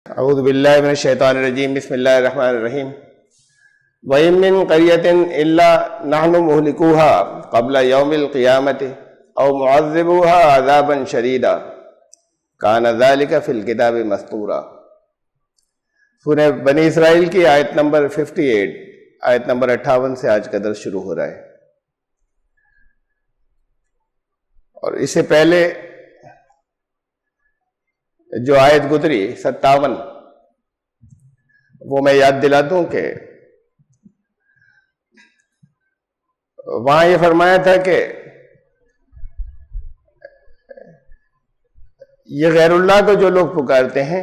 اعوذ باللہ من الشیطان الرجیم بسم اللہ الرحمن الرحیم وَإِن مِّن قَرْيَةٍ إِلَّا نَحْنُ مُهْلِكُوهَا قَبْلَ يَوْمِ الْقِيَامَةِ أَوْ مُعَذِّبُوهَا عَذَابًا شَدِيدًا كَانَ ذَلِكَ فِي الْكِتَابِ مَسْطُورًا۔ سورہ بنی اسرائیل کی آیت نمبر 58، آیت نمبر 58 سے آج کا درس شروع ہو رہا ہے، اور اس سے پہلے جو آیت گزری 57، وہ میں یاد دلا دوں کہ وہاں یہ فرمایا تھا کہ یہ غیر اللہ کو جو لوگ پکارتے ہیں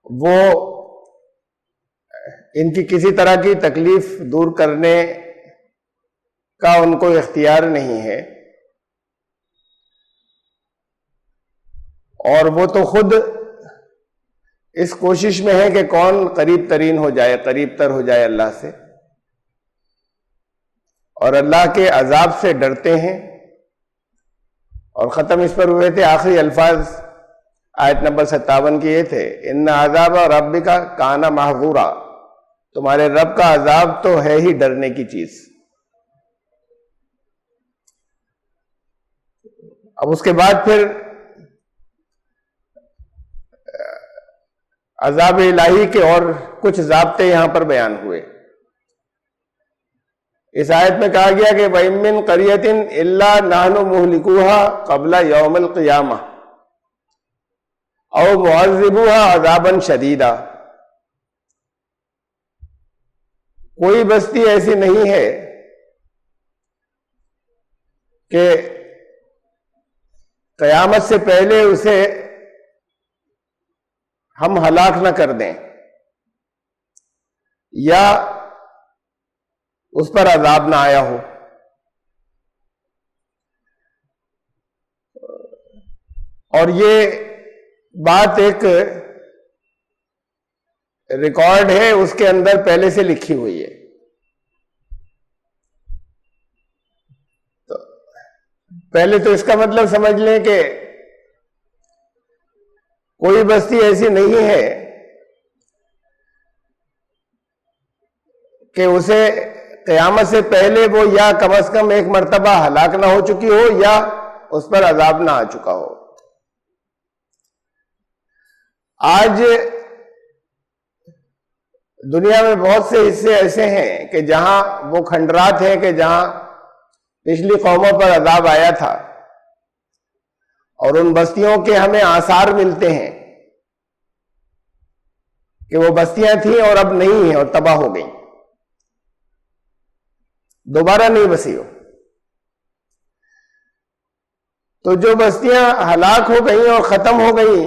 وہ ان کی کسی طرح کی تکلیف دور کرنے کا ان کو اختیار نہیں ہے، اور وہ تو خود اس کوشش میں ہے کہ کون قریب ترین ہو جائے، قریب تر ہو جائے اللہ سے، اور اللہ کے عذاب سے ڈرتے ہیں۔ اور ختم اس پر ہوئے تھے، آخری الفاظ آیت نمبر 57 کی یہ تھے، ان عذاب ربک کان محذورا، تمہارے رب کا عذاب تو ہے ہی ڈرنے کی چیز۔ اب اس کے بعد پھر عذاب الہی کے اور کچھ ضابطے یہاں پر بیان ہوئے۔ اس آیت میں کہا گیا کہ وَإِن مِّن قَرْيَةٍ إِلَّا نَحْنُ مُهْلِكُوهَا قَبْلَ يَوْمِ الْقِيَامَةِ أَوْ مُعَذِّبُوهَا عَذَابًا شَدِيدًا۔ کوئی بستی ایسی نہیں ہے کہ قیامت سے پہلے اسے ہم ہلاک نہ کر دیں یا اس پر عذاب نہ آیا ہو۔ اور یہ بات ایک ریکارڈ ہے، اس کے اندر پہلے سے لکھی ہوئی ہے۔ تو پہلے تو اس کا مطلب سمجھ لیں کہ کوئی بستی ایسی نہیں ہے کہ اسے قیامت سے پہلے وہ یا کم از کم ایک مرتبہ ہلاک نہ ہو چکی ہو یا اس پر عذاب نہ آ چکا ہو۔ آج دنیا میں بہت سے حصے ایسے ہیں کہ جہاں وہ کھنڈرات ہیں کہ جہاں پچھلی قوموں پر عذاب آیا تھا، اور ان بستیوں کے ہمیں آثار ملتے ہیں کہ وہ بستیاں تھیں اور اب نہیں ہیں اور تباہ ہو گئیں، دوبارہ نہیں بسی ہو۔ تو جو بستیاں ہلاک ہو گئیں اور ختم ہو گئیں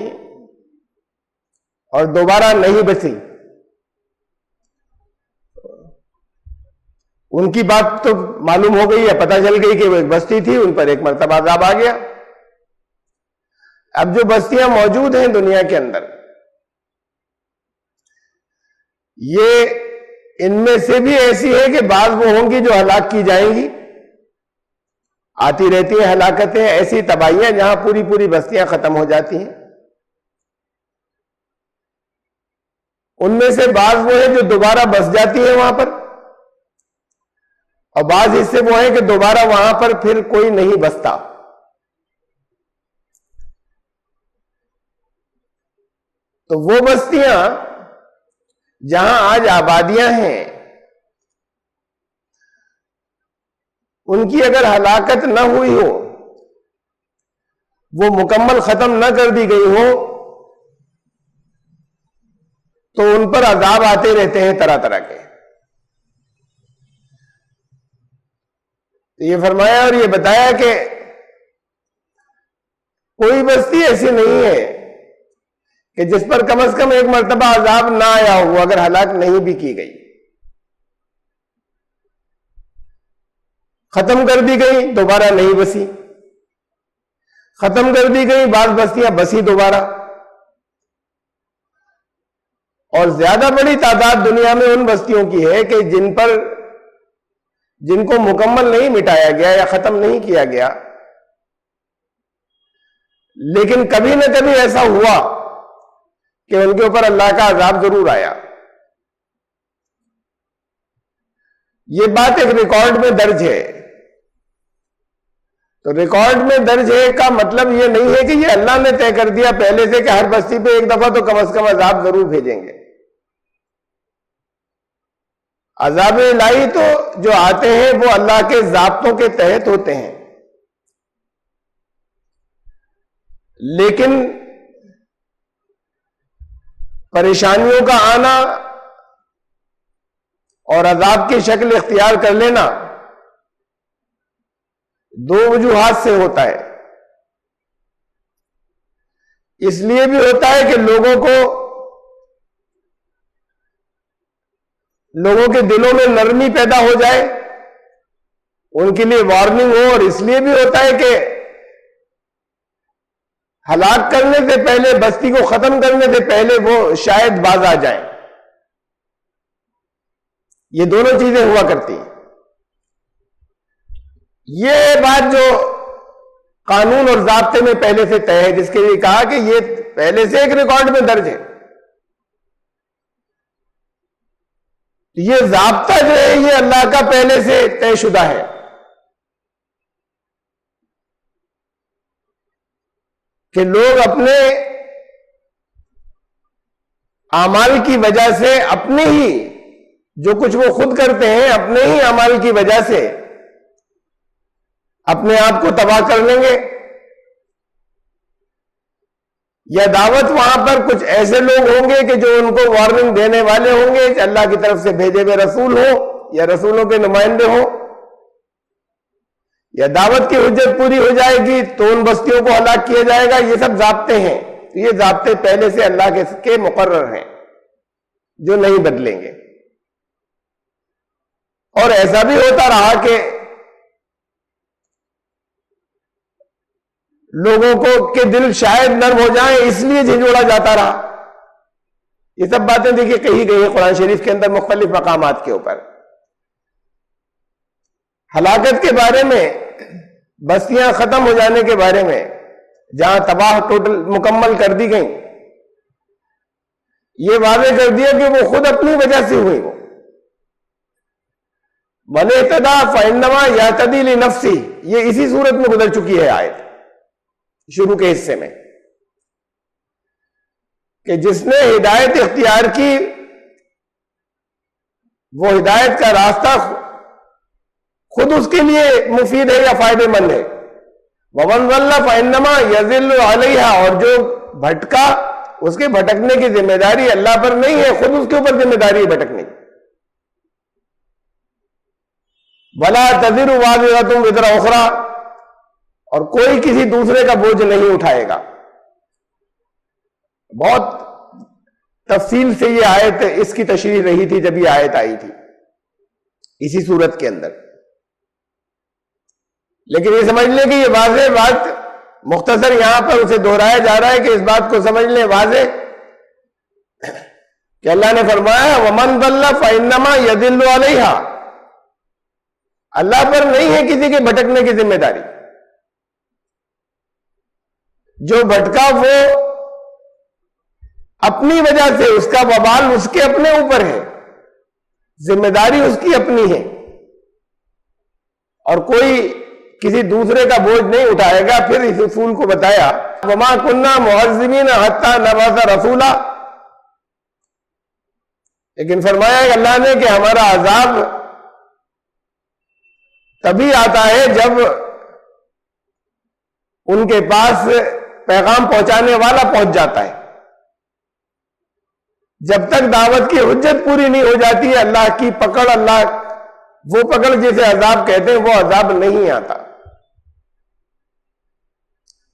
اور دوبارہ نہیں بسی، ان کی بات تو معلوم ہو گئی ہے، پتہ چل گئی کہ وہ ایک بستی تھی، ان پر ایک مرتبہ عذاب آ گیا۔ اب جو بستیاں موجود ہیں دنیا کے اندر، یہ ان میں سے بھی ایسی ہے کہ بعض وہ ہوں گی جو ہلاک کی جائیں گی، آتی رہتی ہیں ہلاکتیں، ایسی تباہیاں جہاں پوری پوری بستیاں ختم ہو جاتی ہیں۔ ان میں سے بعض وہ ہیں جو دوبارہ بس جاتی ہیں وہاں پر، اور بعض حصے وہ ہیں کہ دوبارہ وہاں پر پھر کوئی نہیں بستا۔ تو وہ بستیاں جہاں آج آبادیاں ہیں، ان کی اگر ہلاکت نہ ہوئی ہو، وہ مکمل ختم نہ کر دی گئی ہو، تو ان پر عذاب آتے رہتے ہیں طرح طرح کے۔ یہ فرمایا اور یہ بتایا کہ کوئی بستی ایسی نہیں ہے کہ جس پر کم از کم ایک مرتبہ عذاب نہ آیا ہو، اگر ہلاک نہیں بھی کی گئی، ختم کر دی گئی دوبارہ نہیں بسی، ختم کر دی گئی بعض بستیاں بسی دوبارہ، اور زیادہ بڑی تعداد دنیا میں ان بستیوں کی ہے کہ جن کو مکمل نہیں مٹایا گیا یا ختم نہیں کیا گیا، لیکن کبھی نہ کبھی ایسا ہوا کہ ان کے اوپر اللہ کا عذاب ضرور آیا. یہ بات ایک ریکارڈ میں درج ہے. تو ریکارڈ میں درج ہے کا مطلب یہ نہیں ہے کہ یہ اللہ نے طے کر دیا پہلے سے کہ ہر بستی پہ ایک دفعہ تو کم از کم عذاب ضرور بھیجیں گے. عذاب الہی تو جو آتے ہیں وہ اللہ کے ضابطوں کے تحت ہوتے ہیں، لیکن پریشانیوں کا آنا اور عذاب کی شکل اختیار کر لینا دو وجوہات سے ہوتا ہے. اس لیے بھی ہوتا ہے کہ لوگوں کے دلوں میں نرمی پیدا ہو جائے، ان کے لیے وارننگ ہو، اور اس لیے بھی ہوتا ہے کہ ہلاک کرنے سے پہلے، بستی کو ختم کرنے سے پہلے وہ شاید باز آ جائیں. یہ دونوں چیزیں ہوا کرتی ہیں. یہ بات جو قانون اور ضابطے میں پہلے سے طے ہے، جس کے لیے کہا کہ یہ پہلے سے ایک ریکارڈ میں درج ہے، یہ ضابطہ جو ہے یہ اللہ کا پہلے سے طے شدہ ہے. کہ لوگ اپنے اعمال کی وجہ سے، اپنے ہی جو کچھ وہ خود کرتے ہیں، اپنے ہی اعمال کی وجہ سے اپنے آپ کو تباہ کر لیں گے، یا دعوت وہاں پر کچھ ایسے لوگ ہوں گے کہ جو ان کو وارننگ دینے والے ہوں گے، کہ اللہ کی طرف سے بھیجے ہوئے رسول ہوں یا رسولوں کے نمائندے ہوں، یا دعوت کی حجت پوری ہو جائے گی تو ان بستیوں کو ہلاک کیا جائے گا. یہ سب ضابطے ہیں. یہ ضابطے پہلے سے اللہ کے مقرر ہیں جو نہیں بدلیں گے. اور ایسا بھی ہوتا رہا کہ لوگوں کو کے دل شاید نرم ہو جائیں، اس لیے جھنجھوڑا جاتا رہا. یہ سب باتیں دیکھیے کہی گئی ہیں قرآن شریف کے اندر مختلف مقامات کے اوپر. ہلاکت کے بارے میں، بستیاں ختم ہو جانے کے بارے میں، جہاں تباہ ٹوٹل مکمل کر دی گئیں، یہ واضح کر دیا کہ وہ خود اپنی وجہ سے ہوئی. وہ من اہتدی فانما یہتدی لنفسہ، یہ اسی صورت میں گزر چکی ہے آیت شروع کے حصے میں، کہ جس نے ہدایت اختیار کی وہ ہدایت کا راستہ خود اس کے لیے مفید ہے یا فائدہ مند ہے. وَمَنْ ضَلَّ فَإِنَّمَا يَضِلُّ عَلَيْهَا، اور جو بھٹکا اس کے بھٹکنے کی ذمہ داری اللہ پر نہیں ہے، خود اس کے اوپر ذمہ داری ہے بھٹکنے کی. وَلَا تَزِرُ وَازِرَةٌ وِزْرَ أُخْرَىٰ، اور کوئی کسی دوسرے کا بوجھ نہیں اٹھائے گا. بہت تفصیل سے یہ آیت اس کی تشریح رہی تھی جب یہ آیت آئی تھی اسی صورت کے اندر، لیکن یہ سمجھ لیں کہ یہ واضح بات مختصر یہاں پر اسے دہرایا جا رہا ہے کہ اس بات کو سمجھ لیں واضح کہ اللہ نے فرمایا وَمَنْ ضَلَّ فَإِنَّمَا يَضِلُّ عَلَيْهَا، اللہ پر نہیں ہے کسی کے بھٹکنے کی ذمہ داری. جو بھٹکا وہ اپنی وجہ سے، اس کا وبال اس کے اپنے اوپر ہے، ذمہ داری اس کی اپنی ہے، اور کوئی کسی دوسرے کا بوجھ نہیں اٹھائے گا. پھر اس اصول کو بتایا وَمَا كُنَّا مُعَذِّبِينَ حَتَّى نَبْعَثَ رَسُولًا، لیکن فرمایا کہ اللہ نے کہ ہمارا عذاب تبھی آتا ہے جب ان کے پاس پیغام پہنچانے والا پہنچ جاتا ہے. جب تک دعوت کی حجت پوری نہیں ہو جاتی ہے اللہ کی پکڑ، اللہ وہ پکڑ جسے عذاب کہتے ہیں، وہ عذاب نہیں آتا.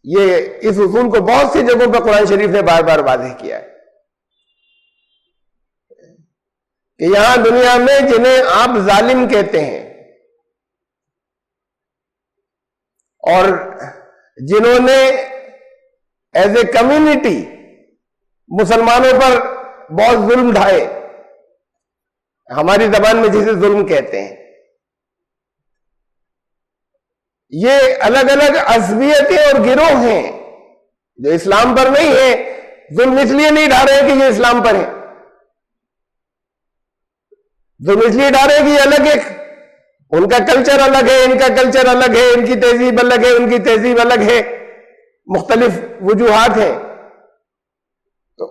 یہ اس اصول کو بہت سی جگہوں پہ قرآن شریف نے بار بار واضح کیا ہے کہ یہاں دنیا میں جنہیں آپ ظالم کہتے ہیں اور جنہوں نے ایز اے کمیونٹی مسلمانوں پر بہت ظلم ڈھائے، ہماری زبان میں جسے ظلم کہتے ہیں، یہ الگ الگ عصبیتیں اور گروہ ہیں جو اسلام پر نہیں ہے ظلم اس لیے نہیں ڈھا رہے کہ یہ اسلام پر ہے، ظلم اس لیے ڈھا رہے کہ یہ الگ ہے، ان کا کلچر الگ ہے، ان کا کلچر الگ ہے، ان کی تہذیب الگ ہے، ان کی تہذیب الگ ہے، مختلف وجوہات ہیں، تو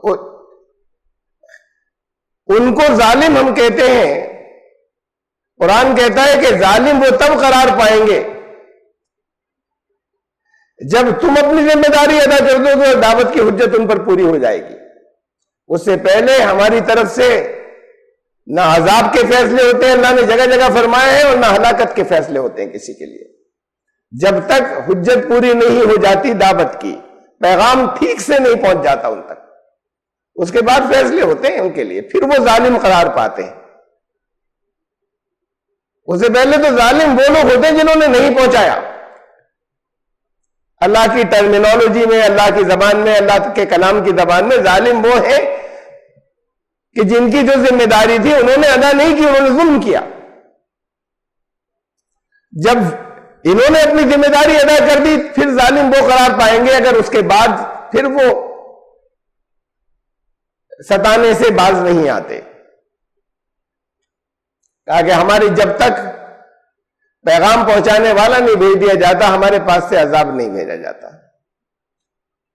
ان کو ظالم ہم کہتے ہیں۔ قرآن کہتا ہے کہ ظالم وہ تب قرار پائیں گے جب تم اپنی ذمہ داری ادا کر دو تو دعوت کی حجت ان پر پوری ہو جائے گی۔ اس سے پہلے ہماری طرف سے نہ عذاب کے فیصلے ہوتے ہیں، اللہ نے جگہ جگہ فرمایا ہے، اور نہ ہلاکت کے فیصلے ہوتے ہیں کسی کے لیے۔ جب تک حجت پوری نہیں ہو جاتی دعوت کی، پیغام ٹھیک سے نہیں پہنچ جاتا ان تک، اس کے بعد فیصلے ہوتے ہیں ان کے لیے، پھر وہ ظالم قرار پاتے ہیں۔ اس سے پہلے تو ظالم وہ لوگ ہوتے ہیں جنہوں نے نہیں پہنچایا۔ اللہ کی ٹرمینالوجی میں، اللہ کی زبان میں، اللہ کے کلام کی زبان میں ظالم وہ ہیں کہ جن کی جو ذمہ داری تھی انہوں نے ادا نہیں کی، انہوں نے ظلم کیا۔ جب انہوں نے اپنی ذمہ داری ادا کر دی پھر ظالم وہ قرار پائیں گے اگر اس کے بعد پھر وہ ستانے سے باز نہیں آتے۔ کہا کہ ہماری جب تک پیغام پہنچانے والا نہیں بھیج دیا جاتا ہمارے پاس سے عذاب نہیں بھیجا جاتا۔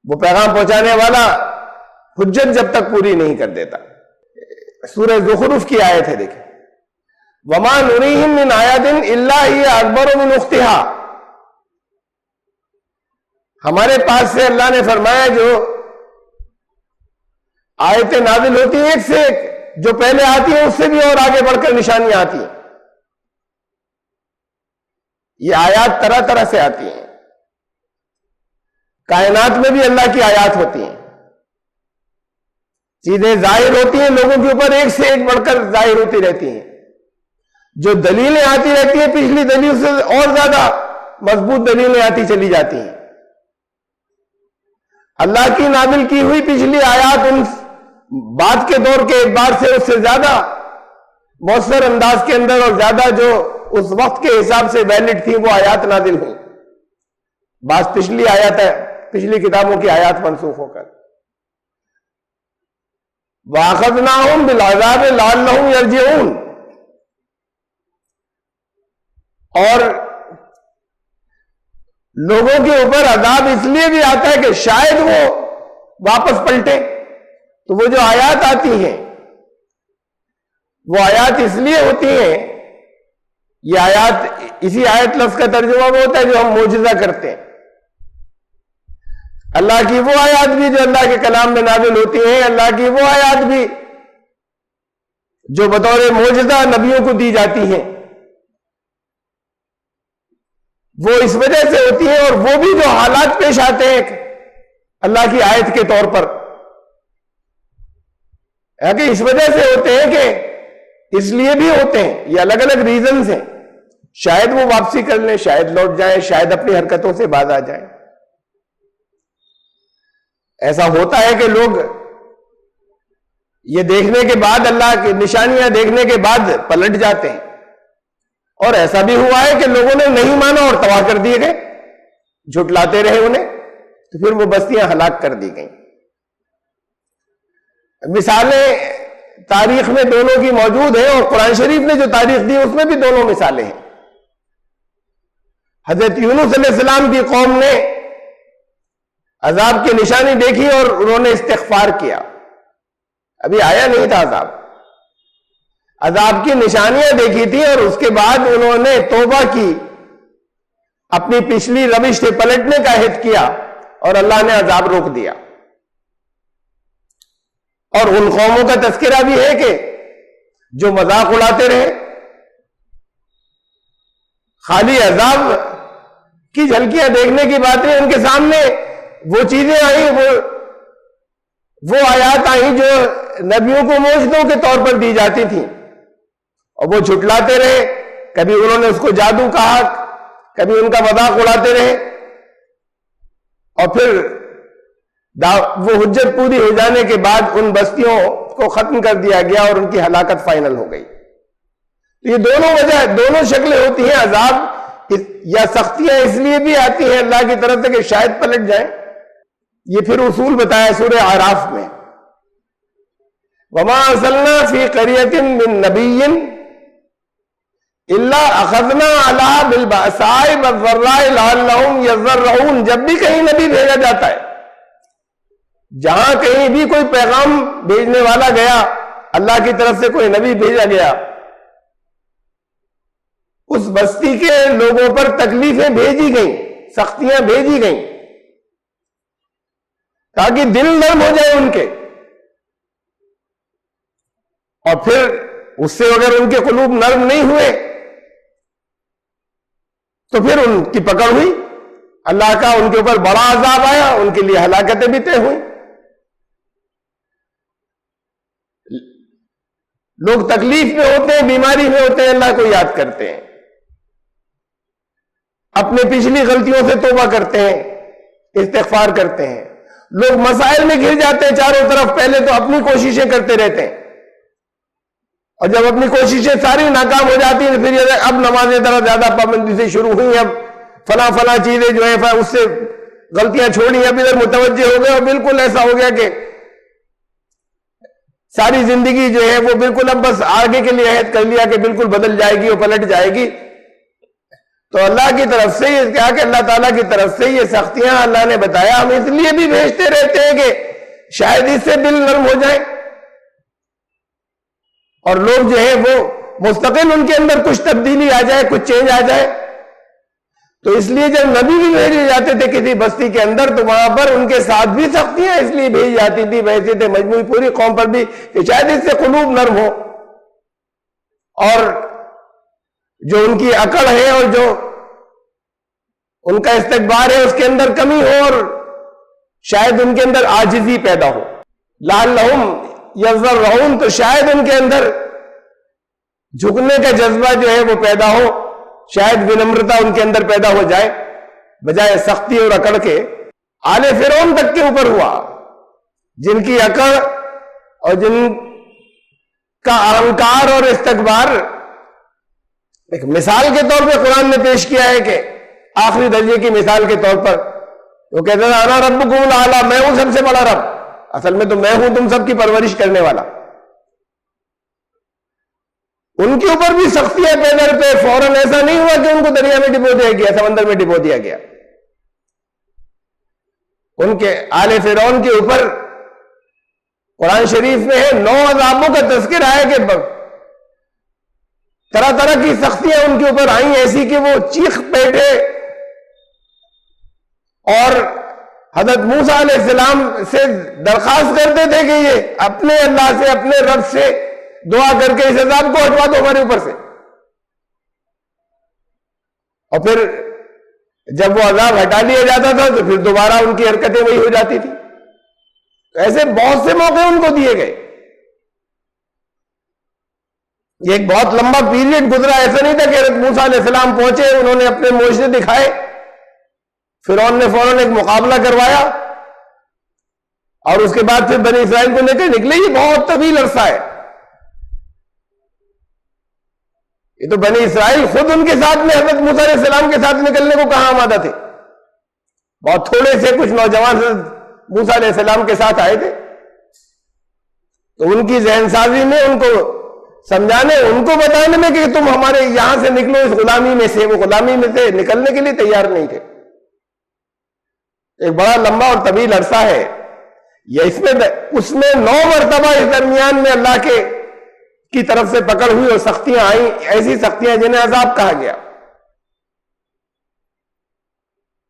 وہ پیغام پہنچانے والا حجت جب تک پوری نہیں کر دیتا۔ سورہ زخرف کی آیت ہے، دیکھیں، وَمَا نُرِيهِم مِّنْ آيَاتٍ إِلَّا هِيَ أَكْبَرُ مِنْ أُخْتِهَا۔ ہمارے پاس سے اللہ نے فرمایا جو آیتیں نازل ہوتی ہیں ایک سے ایک، جو پہلے آتی ہیں اس سے بھی اور آگے بڑھ کر نشانیاں آتی ہیں۔ یہ آیات طرح طرح سے آتی ہیں، کائنات میں بھی اللہ کی آیات ہوتی ہیں، چیزیں ظاہر ہوتی ہیں لوگوں کے اوپر ایک سے ایک بڑھ کر ظاہر ہوتی رہتی ہیں، جو دلیلیں آتی رہتی ہیں پچھلی دلیل سے اور زیادہ مضبوط دلیلیں آتی چلی جاتی ہیں۔ اللہ کی نازل کی ہوئی پچھلی آیات ان بعد کے دور کے اعتبار سے اس سے زیادہ مؤثر انداز کے اندر اور زیادہ جو اس وقت کے حساب سے ویلڈ تھی وہ آیات نازل ہوئی، بعض پچھلی آیات ہے، پچھلی کتابوں کی آیات منسوخ ہو کر۔ وَأَخَذْنَاهُمْ بِالْعَذَابِ لَعَلَّهُمْ يَرْجِعُونَ، اور لوگوں کے اوپر عذاب اس لیے بھی آتا ہے کہ شاید وہ واپس پلٹے۔ تو وہ جو آیات آتی ہیں وہ آیات اس لیے ہوتی ہیں، یہ آیات، اسی آیت لفظ کا ترجمہ وہ ہوتا ہے جو ہم معجزہ کرتے ہیں۔ اللہ کی وہ آیات بھی جو اللہ کے کلام میں نازل ہوتی ہیں، اللہ کی وہ آیات بھی جو بطور معجزہ نبیوں کو دی جاتی ہیں، وہ اس وجہ سے ہوتی ہیں، اور وہ بھی جو حالات پیش آتے ہیں اللہ کی آیت کے طور پر، کہ اس وجہ سے ہوتے ہیں کہ اس لیے بھی ہوتے ہیں، یہ الگ الگ ریزنز ہیں، شاید وہ واپسی کر لیں، شاید لوٹ جائیں، شاید اپنی حرکتوں سے باز آ جائیں۔ ایسا ہوتا ہے کہ لوگ یہ دیکھنے کے بعد، اللہ کی نشانیاں دیکھنے کے بعد پلٹ جاتے ہیں، اور ایسا بھی ہوا ہے کہ لوگوں نے نہیں مانا اور تباہ کر دیے گئے، جھٹلاتے رہے انہیں، تو پھر وہ بستیاں ہلاک کر دی گئیں۔ مثالیں تاریخ میں دونوں کی موجود ہیں، اور قرآن شریف نے جو تاریخ دی اس میں بھی دونوں مثالیں ہیں۔ حضرت یونس علیہ السلام کی قوم نے عذاب کی نشانی دیکھی اور انہوں نے استغفار کیا، ابھی آیا نہیں تھا عذاب، عذاب کی نشانیاں دیکھی تھی، اور اس کے بعد انہوں نے توبہ کی، اپنی پچھلی روش سے پلٹنے کا عہد کیا، اور اللہ نے عذاب روک دیا۔ اور ان قوموں کا تذکرہ بھی ہے کہ جو مذاق اڑاتے رہے، خالی عذاب کی جھلکیاں دیکھنے کی باتیں ان کے سامنے، وہ چیزیں آئیں، وہ آیات آئیں جو نبیوں کو معجزوں کے طور پر دی جاتی تھیں، اور وہ جھٹلاتے رہے، کبھی انہوں نے اس کو جادو کہا، کبھی ان کا مذاق اڑاتے رہے، اور پھر وہ حجت پوری ہو جانے کے بعد ان بستیوں کو ختم کر دیا گیا اور ان کی ہلاکت فائنل ہو گئی۔ تو یہ دونوں وجہ، دونوں شکلیں ہوتی ہیں، عذاب یا سختیاں اس لیے بھی آتی ہیں اللہ کی طرف سے کہ شاید پلٹ جائیں، یہ پھر اصول بتایا سورہ اعراف میں، وما ارسلنا فی قریۃ من نبی الا اخذنا علیہا بالبأساء والضراء لعلہم یضرعون۔ جب بھی کہیں نبی بھیجا جاتا ہے، جہاں کہیں بھی کوئی پیغام بھیجنے والا گیا، اللہ کی طرف سے کوئی نبی بھیجا گیا، اس بستی کے لوگوں پر تکلیفیں بھیجی گئیں، سختیاں بھیجی گئیں، تاکہ دل نرم ہو جائے ان کے، اور پھر اس سے اگر ان کے قلوب نرم نہیں ہوئے تو پھر ان کی پکڑ ہوئی، اللہ کا ان کے اوپر بڑا عذاب آیا، ان کے لیے ہلاکتیں بھی طے ہوئیں۔ لوگ تکلیف میں ہوتے ہیں، بیماری میں ہوتے ہیں، اللہ کو یاد کرتے ہیں، اپنے پچھلی غلطیوں سے توبہ کرتے ہیں، استغفار کرتے ہیں۔ لوگ مسائل میں گر جاتے ہیں چاروں طرف، پہلے تو اپنی کوششیں کرتے رہتے ہیں، اور جب اپنی کوششیں ساری ناکام ہو جاتی ہیں پھر یہ اب نمازیں ذرا زیادہ پابندی سے شروع ہوئی، اب فلاں چیزیں جو ہیں اس سے غلطیاں چھوڑی، اب ادھر متوجہ ہو گئے، اور بالکل ایسا ہو گیا کہ ساری زندگی جو ہے وہ بالکل اب بس آگے کے لیے عہد کر لیا کہ بالکل بدل جائے گی اور پلٹ جائے گی۔ تو اللہ کی طرف سے یہ کیا کہ اللہ تعالیٰ کی طرف سے یہ سختیاں اللہ نے بتایا، ہم اس لیے بھی بھیجتے رہتے ہیں کہ شاید اس سے دل نرم ہو جائے، اور لوگ جو ہے وہ مستقل ان کے اندر کچھ تبدیلی آ جائے، کچھ چینج آ جائے۔ تو اس لیے جب نبی بھی بھیجے جاتے تھے کسی بستی کے اندر تو وہاں پر ان کے ساتھ بھی سختیاں اس لیے بھیجی جاتی تھی بحیثیت مجموعی پوری قوم پر بھی، کہ شاید اس سے قلوب نرم ہو، اور جو ان کی عقل ہے اور جو ان کا استکبار ہے اس کے اندر کمی ہو، اور شاید ان کے اندر عاجزی پیدا ہو۔ لعلہم یضرعون، تو شاید ان کے اندر جھکنے کا جذبہ جو ہے وہ پیدا ہو، شاید ونمرتا ان کے اندر پیدا ہو جائے، بجائے سختی اور اکڑ کے۔ آل فرعون تک کے اوپر ہوا، جن کی اکڑ اور جن کا اہنکار اور استکبار ایک مثال کے طور پہ قرآن نے پیش کیا ہے، کہ آخری درجے کی مثال کے طور پر وہ کہتے ہیں انا ربکم الاعلی، میں ہوں سب سے بڑا رب، اصل میں تو میں ہوں تم سب کی پرورش کرنے والا۔ ان کے اوپر بھی سختیاں پیدا پہ فوراً ایسا نہیں ہوا کہ ان کو دریا میں ڈبو دیا گیا، سمندر میں ڈبو دیا گیا۔ ان کے آل فرعون کے اوپر قرآن شریف میں ہے 9 عذابوں کا تذکرہ ہے کہ طرح طرح کی سختیاں ان کے اوپر آئیں، ایسی کہ وہ چیخ بیٹھے، اور حضرت موسیٰ علیہ السلام سے درخواست کرتے تھے کہ یہ اپنے اللہ سے، اپنے رب سے دعا کر کے اس عذاب کو ہٹوا دو ہمارے اوپر سے۔ اور پھر جب وہ عذاب ہٹا لیا جاتا تھا تو پھر دوبارہ ان کی حرکتیں وہی ہو جاتی تھی۔ تو ایسے بہت سے موقع ان کو دیے گئے، یہ ایک بہت لمبا پیریڈ گزرا، ایسا نہیں تھا کہ حضرت موسیٰ علیہ السلام پہنچے، انہوں نے اپنے معجزے دکھائے، فرعون نے فوراً ایک مقابلہ کروایا، اور اس کے بعد پھر بنی اسرائیل کو لے کے نکلے۔ یہ بہت طویل عرصہ ہے، یہ تو بنی اسرائیل خود ان کے ساتھ میں حضرت موسیٰ علیہ السلام کے ساتھ نکلنے کو کہاں آمادہ تھے، بہت تھوڑے سے کچھ نوجوان موسیٰ علیہ السلام کے ساتھ آئے تھے۔ تو ان کی ذہن سازی میں، ان کو سمجھانے، ان کو بتانے میں کہ تم ہمارے یہاں سے نکلو اس غلامی میں سے، وہ غلامی میں سے نکلنے کے لیے تیار نہیں تھے۔ ایک بڑا لمبا اور طویل عرصہ ہے یہ، اس میں 9 مرتبہ اس درمیان میں اللہ کی طرف سے پکڑ ہوئی اور سختیاں آئیں، ایسی سختیاں جنہیں عذاب کہا گیا۔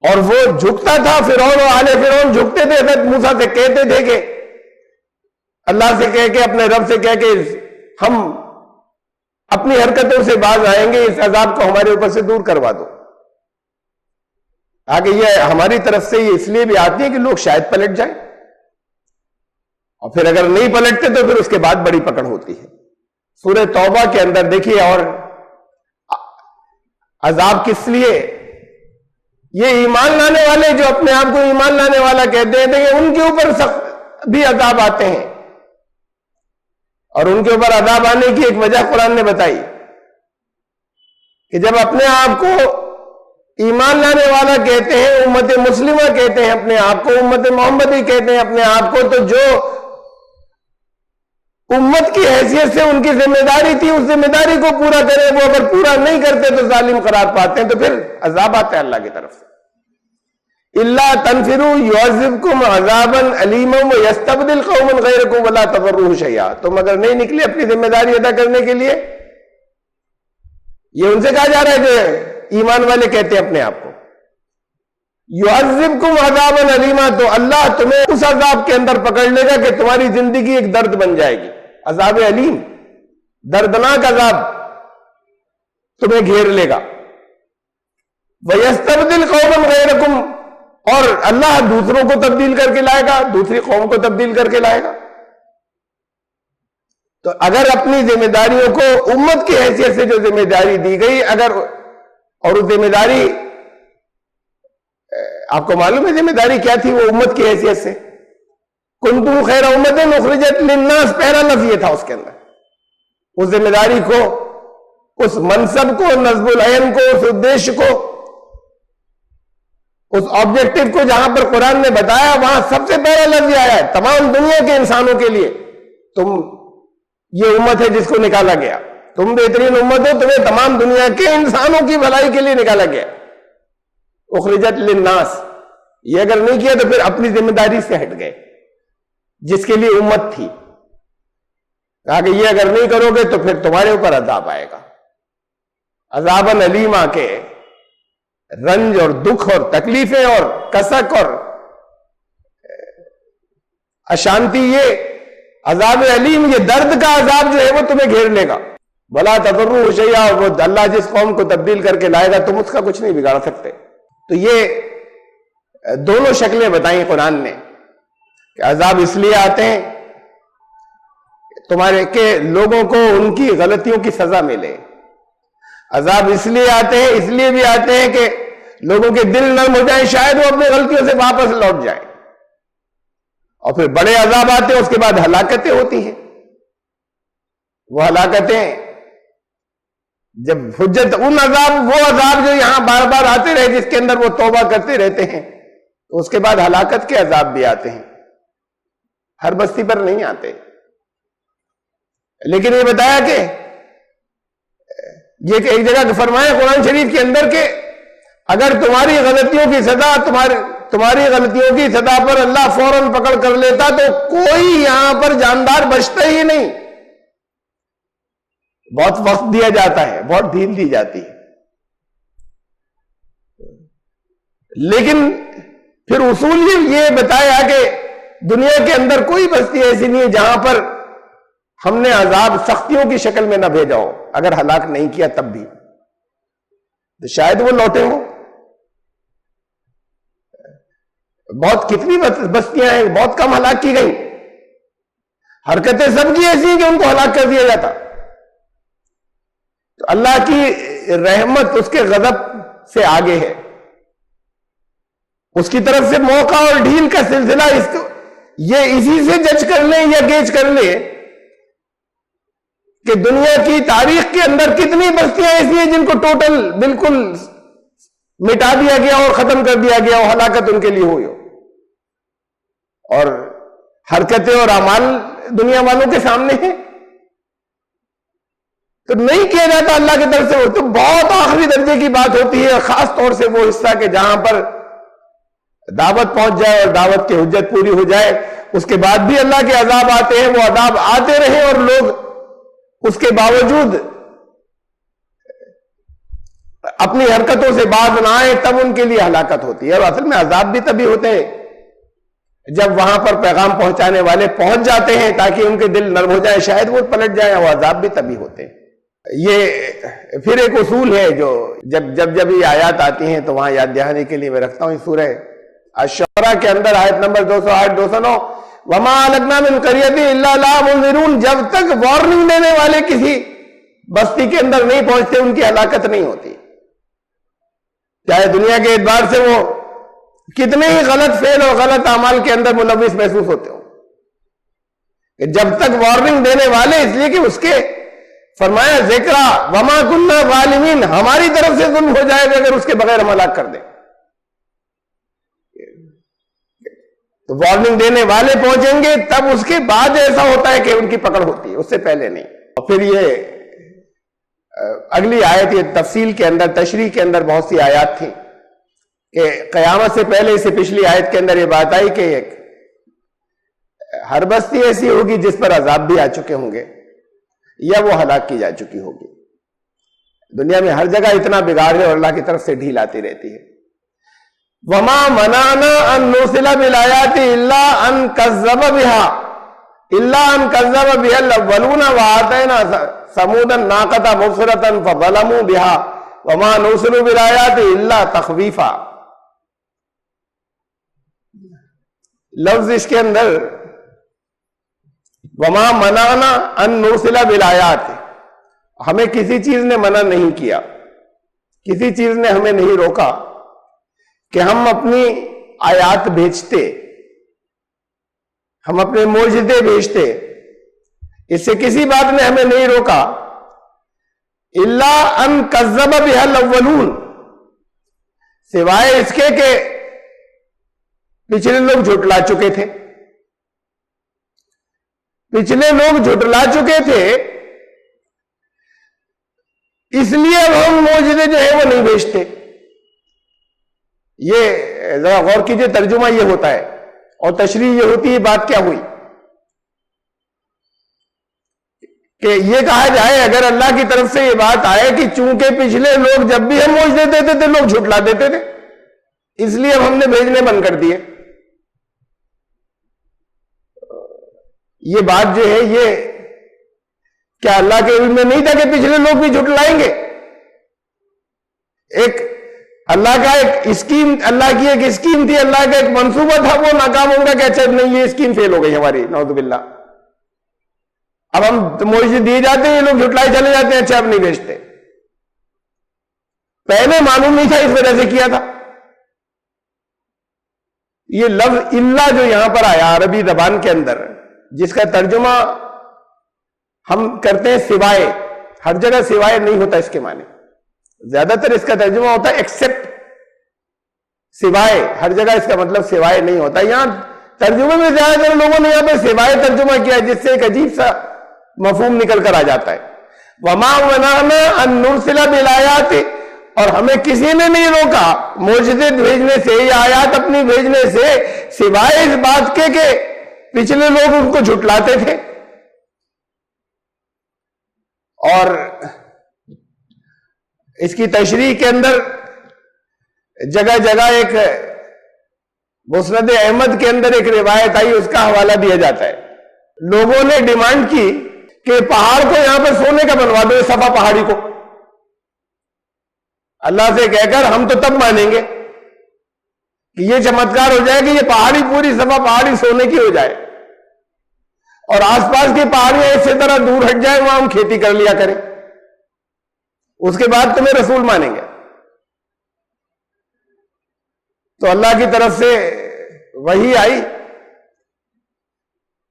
اور وہ جھکتا تھا، فرعون اور آل فرعون جھکتے تھے، حضرت موسیٰ سے کہتے تھے کہ اللہ سے کہہ کے، اپنے رب سے کہہ کے ہم اپنی حرکتوں سے باز آئیں گے، اس عذاب کو ہمارے اوپر سے دور کروا دو۔ آگے یہ ہماری طرف سے یہ اس لیے بھی آتی ہے کہ لوگ شاید پلٹ جائیں، اور پھر اگر نہیں پلٹتے تو پھر اس کے بعد بڑی پکڑ ہوتی ہے۔ سورہ توبہ کے اندر دیکھیے، اور عذاب کس لیے؟ یہ ایمان لانے والے جو اپنے آپ کو ایمان لانے والا کہتے ہیں کہ ان کے اوپر سخت بھی عذاب آتے ہیں، اور ان کے اوپر عذاب آنے کی ایک وجہ قرآن نے بتائی کہ جب اپنے آپ کو ایمان لانے والا کہتے ہیں، امت مسلمہ کہتے ہیں اپنے آپ کو، امت محمدی کہتے ہیں اپنے آپ کو، تو جو امت کی حیثیت سے ان کی ذمہ داری تھی اس ذمہ داری کو پورا کرے، وہ اگر پورا نہیں کرتے تو ظالم قرار پاتے ہیں، تو پھر عذاب آتا ہے اللہ کی طرف سے۔ الا تنفروا يعذبكم عذابا الیما ويستبدل قوما غیرکم ولا تضروه شیئا۔ تم اگر نہیں نکلے اپنی ذمہ داری ادا کرنے کے لیے، یہ ان سے کہا جا رہا ہے کہ ایمان والے کہتے ہیں اپنے آپ کو، يعذبكم عذابا الیما، تو اللہ تمہیں اس عذاب کے اندر پکڑ لے گا کہ تمہاری زندگی ایک درد بن جائے گی، عذاب علیم، دردناک عذاب تمہیں گھیر لے گا۔ وَيَسْتَبْدِلْ قَوْمًا غَيْرَكُمْ، اور اللہ دوسروں کو تبدیل کر کے لائے گا، دوسری قوم کو تبدیل کر کے لائے گا۔ تو اگر اپنی ذمہ داریوں کو امت کی حیثیت سے جو ذمہ داری دی گئی، اگر اور اس ذمہ داری آپ کو معلوم ہے ذمہ داری کیا تھی، وہ امت کی حیثیت سے کنتم خیر امت اخرجت للناس، پہلا لفظ یہ تھا اس کے اندر، اس ذمہ داری کو، اس منصب کو، نصب العین کو، اس ادیش کو، اس آبجیکٹو کو جہاں پر قرآن نے بتایا وہاں سب سے پہلا لفظ آیا ہے تمام دنیا کے انسانوں کے لیے، تم یہ امت ہے جس کو نکالا گیا، تم بہترین امت ہو، تمہیں تمام دنیا کے انسانوں کی بھلائی کے لیے نکالا گیا، اخرجت للناس۔ یہ اگر نہیں کیا تو پھر اپنی ذمہ داری سے ہٹ گئے جس کے لیے امت تھی، کہا کہ یہ اگر نہیں کرو گے تو پھر تمہارے اوپر عذاب آئے گا، عذاباً علیما، کے رنج اور دکھ اور تکلیفیں اور کسک اور اشانتی، یہ عذاب علیم، یہ درد کا عذاب جو ہے وہ تمہیں گھیر لے گا۔ وَلَا تَضُرُّهُ شَيْئًا، وہ اللہ جس قوم کو تبدیل کر کے لائے گا تم اس کا کچھ نہیں بگاڑ سکتے۔ تو یہ دونوں شکلیں بتائیں قرآن نے کہ عذاب اس لیے آتے ہیں تمہارے کہ لوگوں کو ان کی غلطیوں کی سزا ملے، عذاب اس لیے آتے ہیں، اس لیے بھی آتے ہیں کہ لوگوں کے دل نرم ہو جائیں، شاید وہ اپنی غلطیوں سے واپس لوٹ جائیں، اور پھر بڑے عذاب آتے ہیں، اس کے بعد ہلاکتیں ہوتی ہیں۔ وہ ہلاکتیں جب حجت، ان عذاب، وہ عذاب جو یہاں بار بار آتے رہے جس کے اندر وہ توبہ کرتے رہتے ہیں، اس کے بعد ہلاکت کے عذاب بھی آتے ہیں، ہر بستی پر نہیں آتے، لیکن یہ بتایا کہ یہ ایک جگہ فرمایا قرآن شریف کے اندر کہ اگر تمہاری غلطیوں کی سزا، تمہاری غلطیوں کی سزا پر اللہ فوراً پکڑ کر لیتا تو کوئی یہاں پر جاندار بچتا ہی نہیں، بہت وقت دیا جاتا ہے، بہت ڈھیل دی جاتی ہے، لیکن پھر اصول یہ بتایا کہ دنیا کے اندر کوئی بستی ایسی نہیں ہے جہاں پر ہم نے عذاب سختیوں کی شکل میں نہ بھیجا ہو، اگر ہلاک نہیں کیا تب بھی تو شاید وہ لوٹے ہوں۔ بہت کتنی بستیاں ہیں بہت کم ہلاک کی گئی، حرکتیں سب کی ایسی ہیں کہ ان کو ہلاک کر دیا جاتا۔ تو اللہ کی رحمت اس کے غضب سے آگے ہے، اس کی طرف سے موقع اور ڈھیل کا سلسلہ یہ اسی سے جج کر لیں یا گیج کر لیں کہ دنیا کی تاریخ کے اندر کتنی بستیاں ایسی ہیں جن کو ٹوٹل بالکل مٹا دیا گیا اور ختم کر دیا گیا، اور ہلاکت ان کے لیے ہوئی ہو، اور حرکتیں اور اعمال دنیا والوں کے سامنے ہیں، تو نہیں کیا جاتا اللہ کی طرف سے، وہ تو بہت آخری درجے کی بات ہوتی ہے، خاص طور سے وہ حصہ کہ جہاں پر دعوت پہنچ جائے اور دعوت کی حجت پوری ہو جائے، اس کے بعد بھی اللہ کے عذاب آتے ہیں، وہ عذاب آتے رہے اور لوگ اس کے باوجود اپنی حرکتوں سے باز نہ آئے، تب ان کے لیے ہلاکت ہوتی ہے۔ اور اصل میں عذاب بھی تبھی ہوتے ہیں جب وہاں پر پیغام پہنچانے والے پہنچ جاتے ہیں تاکہ ان کے دل نرم ہو جائے، شاید وہ پلٹ جائیں، وہ عذاب بھی تبھی ہوتے ہیں۔ یہ پھر ایک اصول ہے جو جب یہ آیات آتی ہیں تو وہاں یاد دہانی کے لیے میں رکھتا ہوں، سورہ الشعراء کے اندر آیت نمبر 208 209 وَمَا أَهْلَكْنَا مِنْ قَرْيَةٍ إِلَّا لَهَا مُنذِرُونَ، جب تک وارننگ دینے والے کسی بستی کے اندر نہیں پہنچتے ان کی ہلاکت نہیں ہوتی، چاہے دنیا کے اعتبار سے وہ کتنے ہی غلط فعل اور غلط اعمال کے اندر ملوث محسوس ہوتے ہوں، کہ جب تک وارننگ دینے والے، اس لیے کہ اس کے فرمایا ذکرا وما کننا ظالمین، ہماری طرف سے ظلم ہو جائے گا اگر اس کے بغیر ہم ہلاک کر دیں. تو وارننگ دینے والے پہنچیں گے تب اس کے بعد ایسا ہوتا ہے کہ ان کی پکڑ ہوتی ہے، اس سے پہلے نہیں. اور پھر یہ اگلی آیت، یہ تفصیل کے اندر، تشریح کے اندر بہت سی آیات تھیں کہ قیامت سے پہلے اسے پچھلی آیت کے اندر یہ بات آئی کہ ہر بستی ایسی ہوگی جس پر عذاب بھی آ چکے ہوں گے یا وہ ہلاک کی جا چکی ہوگی. دنیا میں ہر جگہ اتنا بگاڑ ہے اور اللہ کی طرف سے ڈھیل آتی رہتی ہے. وما منعنا ان نرسل بالآیات الا ان كذب بها الاولون وآتینا ثمود الناقة مبصرة فظلموا بها وما نرسل بالآیات الا تخویفا. لفظ اس کے اندر وما منعنا ان نرسل بالآیات، ہمیں کسی چیز نے منع نہیں کیا، کسی چیز نے ہمیں نہیں روکا کہ ہم اپنی آیات بھیجتے، ہم اپنے معجزے بھیجتے، اس سے کسی بات نے ہمیں نہیں روکا. الا ان کذب بها الاولون، سوائے اس کے کہ پچھلے لوگ جھٹلا چکے تھے. پچھلے لوگ جھٹلا چکے تھے، اس لیے اب ہم معجزے جو ہے وہ نہیں بھیجتے. یہ ذرا غور کیجئے، ترجمہ یہ ہوتا ہے اور تشریح یہ ہوتی ہے بات کیا ہوئی کہ یہ کہا جائے اگر اللہ کی طرف سے یہ بات آئے کہ چونکہ پچھلے لوگ جب بھی ہم معجزے دیتے تھے لوگ جھٹلا دیتے تھے، اس لیے اب ہم نے بھیجنے بند کر دیے. یہ بات جو ہے یہ کیا اللہ کے علم میں نہیں تھا کہ پچھلے لوگ بھی جھٹلائیں گے؟ ایک اللہ کا ایک اسکیم، اللہ کی ایک اسکیم تھی، اللہ کا ایک منصوبہ تھا، وہ ناکام ہوگا کہ اچھا نہیں یہ اسکیم فیل ہو گئی ہماری، نعوذ باللہ. اب ہم معجزے دیے جاتے ہیں، یہ لوگ جھٹلائے چلے جاتے ہیں، اچھا اب نہیں بھیجتے. پہلے معلوم نہیں تھا، اس وجہ سے کیا تھا. یہ لفظ الا جو یہاں پر آیا عربی زبان کے اندر، جس کا ترجمہ ہم کرتے ہیں سوائے، ہر جگہ سوائے نہیں ہوتا اس کے معنی، زیادہ تر اس کا ترجمہ ہوتا ہے ایکسپٹ، سوائے. ہر جگہ اس کا مطلب سوائے نہیں ہوتا. یہاں ترجمے میں زیادہ تر لوگوں نے یہاں پہ سوائے ترجمہ کیا، جس سے ایک عجیب سا مفہوم نکل کر آ جاتا ہے. وما منعنا ان نرسل بالآیات، اور ہمیں کسی نے نہیں روکا معجزے بھیجنے سے یا آیات اپنی بھیجنے سے، سوائے اس بات کے کہ پچھلے لوگ ان کو جھٹلاتے تھے. اور اس کی تشریح کے اندر جگہ جگہ ایک مسند احمد کے اندر ایک روایت آئی، اس کا حوالہ دیا جاتا ہے. لوگوں نے ڈیمانڈ کی کہ پہاڑ کو یہاں پر سونے کا بنوا دو، صفا پہاڑی کو. اللہ سے کہہ کر ہم تو تب مانیں گے کہ یہ چمتکار ہو جائے کہ یہ پہاڑی پوری صفا پہاڑی سونے کی ہو جائے اور آس پاس کی پہاڑیاں اسی طرح دور ہٹ جائیں، وہاں ہم کھیتی کر لیا کریں، اس کے بعد تمہیں رسول مانیں گے. تو اللہ کی طرف سے وحی آئی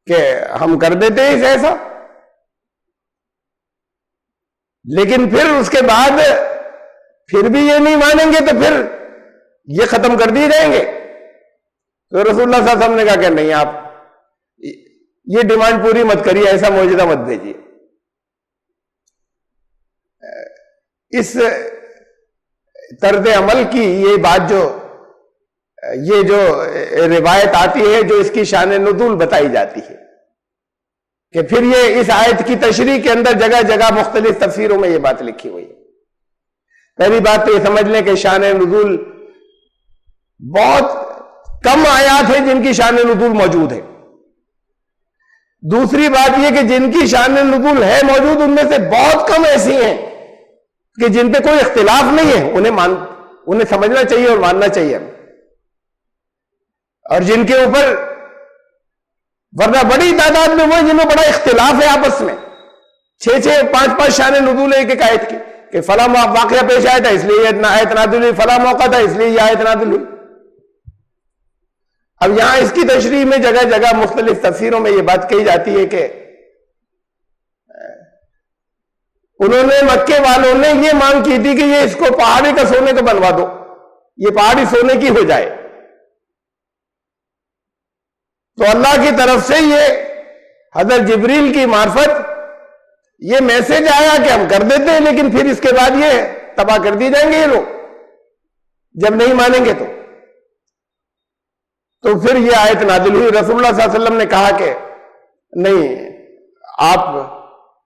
کہ ہم کر دیتے ہیں ایسا. لیکن پھر اس کے بعد پھر بھی یہ نہیں مانیں گے تو پھر یہ ختم کر دیے جائیں گے. تو رسول اللہ صلی اللہ علیہ وسلم نے کہا کہ نہیں، آپ یہ ڈیمانڈ پوری مت کریے، ایسا معجزہ مت بھیجیے. اس طرز عمل کی یہ بات یہ جو روایت آتی ہے، جو اس کی شان نزول بتائی جاتی ہے کہ پھر یہ اس آیت کی تشریح کے اندر جگہ جگہ مختلف تفسیروں میں یہ بات لکھی ہوئی ہے. پہلی بات تو یہ سمجھ لیں کہ شان نزول بہت کم آیات ہیں جن کی شان نزول موجود ہے. دوسری بات یہ کہ جن کی شان نزول ہے موجود، ان میں سے بہت کم ایسی ہیں کہ جن پہ کوئی اختلاف نہیں ہے، انہیں سمجھنا چاہیے اور ماننا چاہیے. اور جن کے اوپر ورنہ بڑی تعداد میں وہ جن میں بڑا اختلاف ہے آپس میں، 6 5 شان نزول ہے ایک ایک آیت کی، کہ فلاں واقعہ پیش آیا تھا اس لیے یہ آیت نازل ہوئی، فلاں موقع تھا اس لیے یہ آیت نازل ہوئی. اب یہاں اس کی تشریح میں جگہ جگہ مختلف تفسیروں میں یہ بات کہی جاتی ہے کہ انہوں نے مکے والوں نے یہ مانگ کی تھی کہ یہ اس کو پہاڑی کا سونے کا بنوا دو، یہ پہاڑی سونے کی ہو جائے. تو اللہ کی طرف سے یہ حضرت جبریل کی معرفت یہ میسج آیا کہ ہم کر دیتے ہیں، لیکن پھر اس کے بعد یہ تباہ کر دی جائیں گے یہ لوگ جب نہیں مانیں گے. تو پھر یہ آیت نازل ہوئی. رسول اللہ صلی اللہ علیہ وسلم نے کہا کہ نہیں، آپ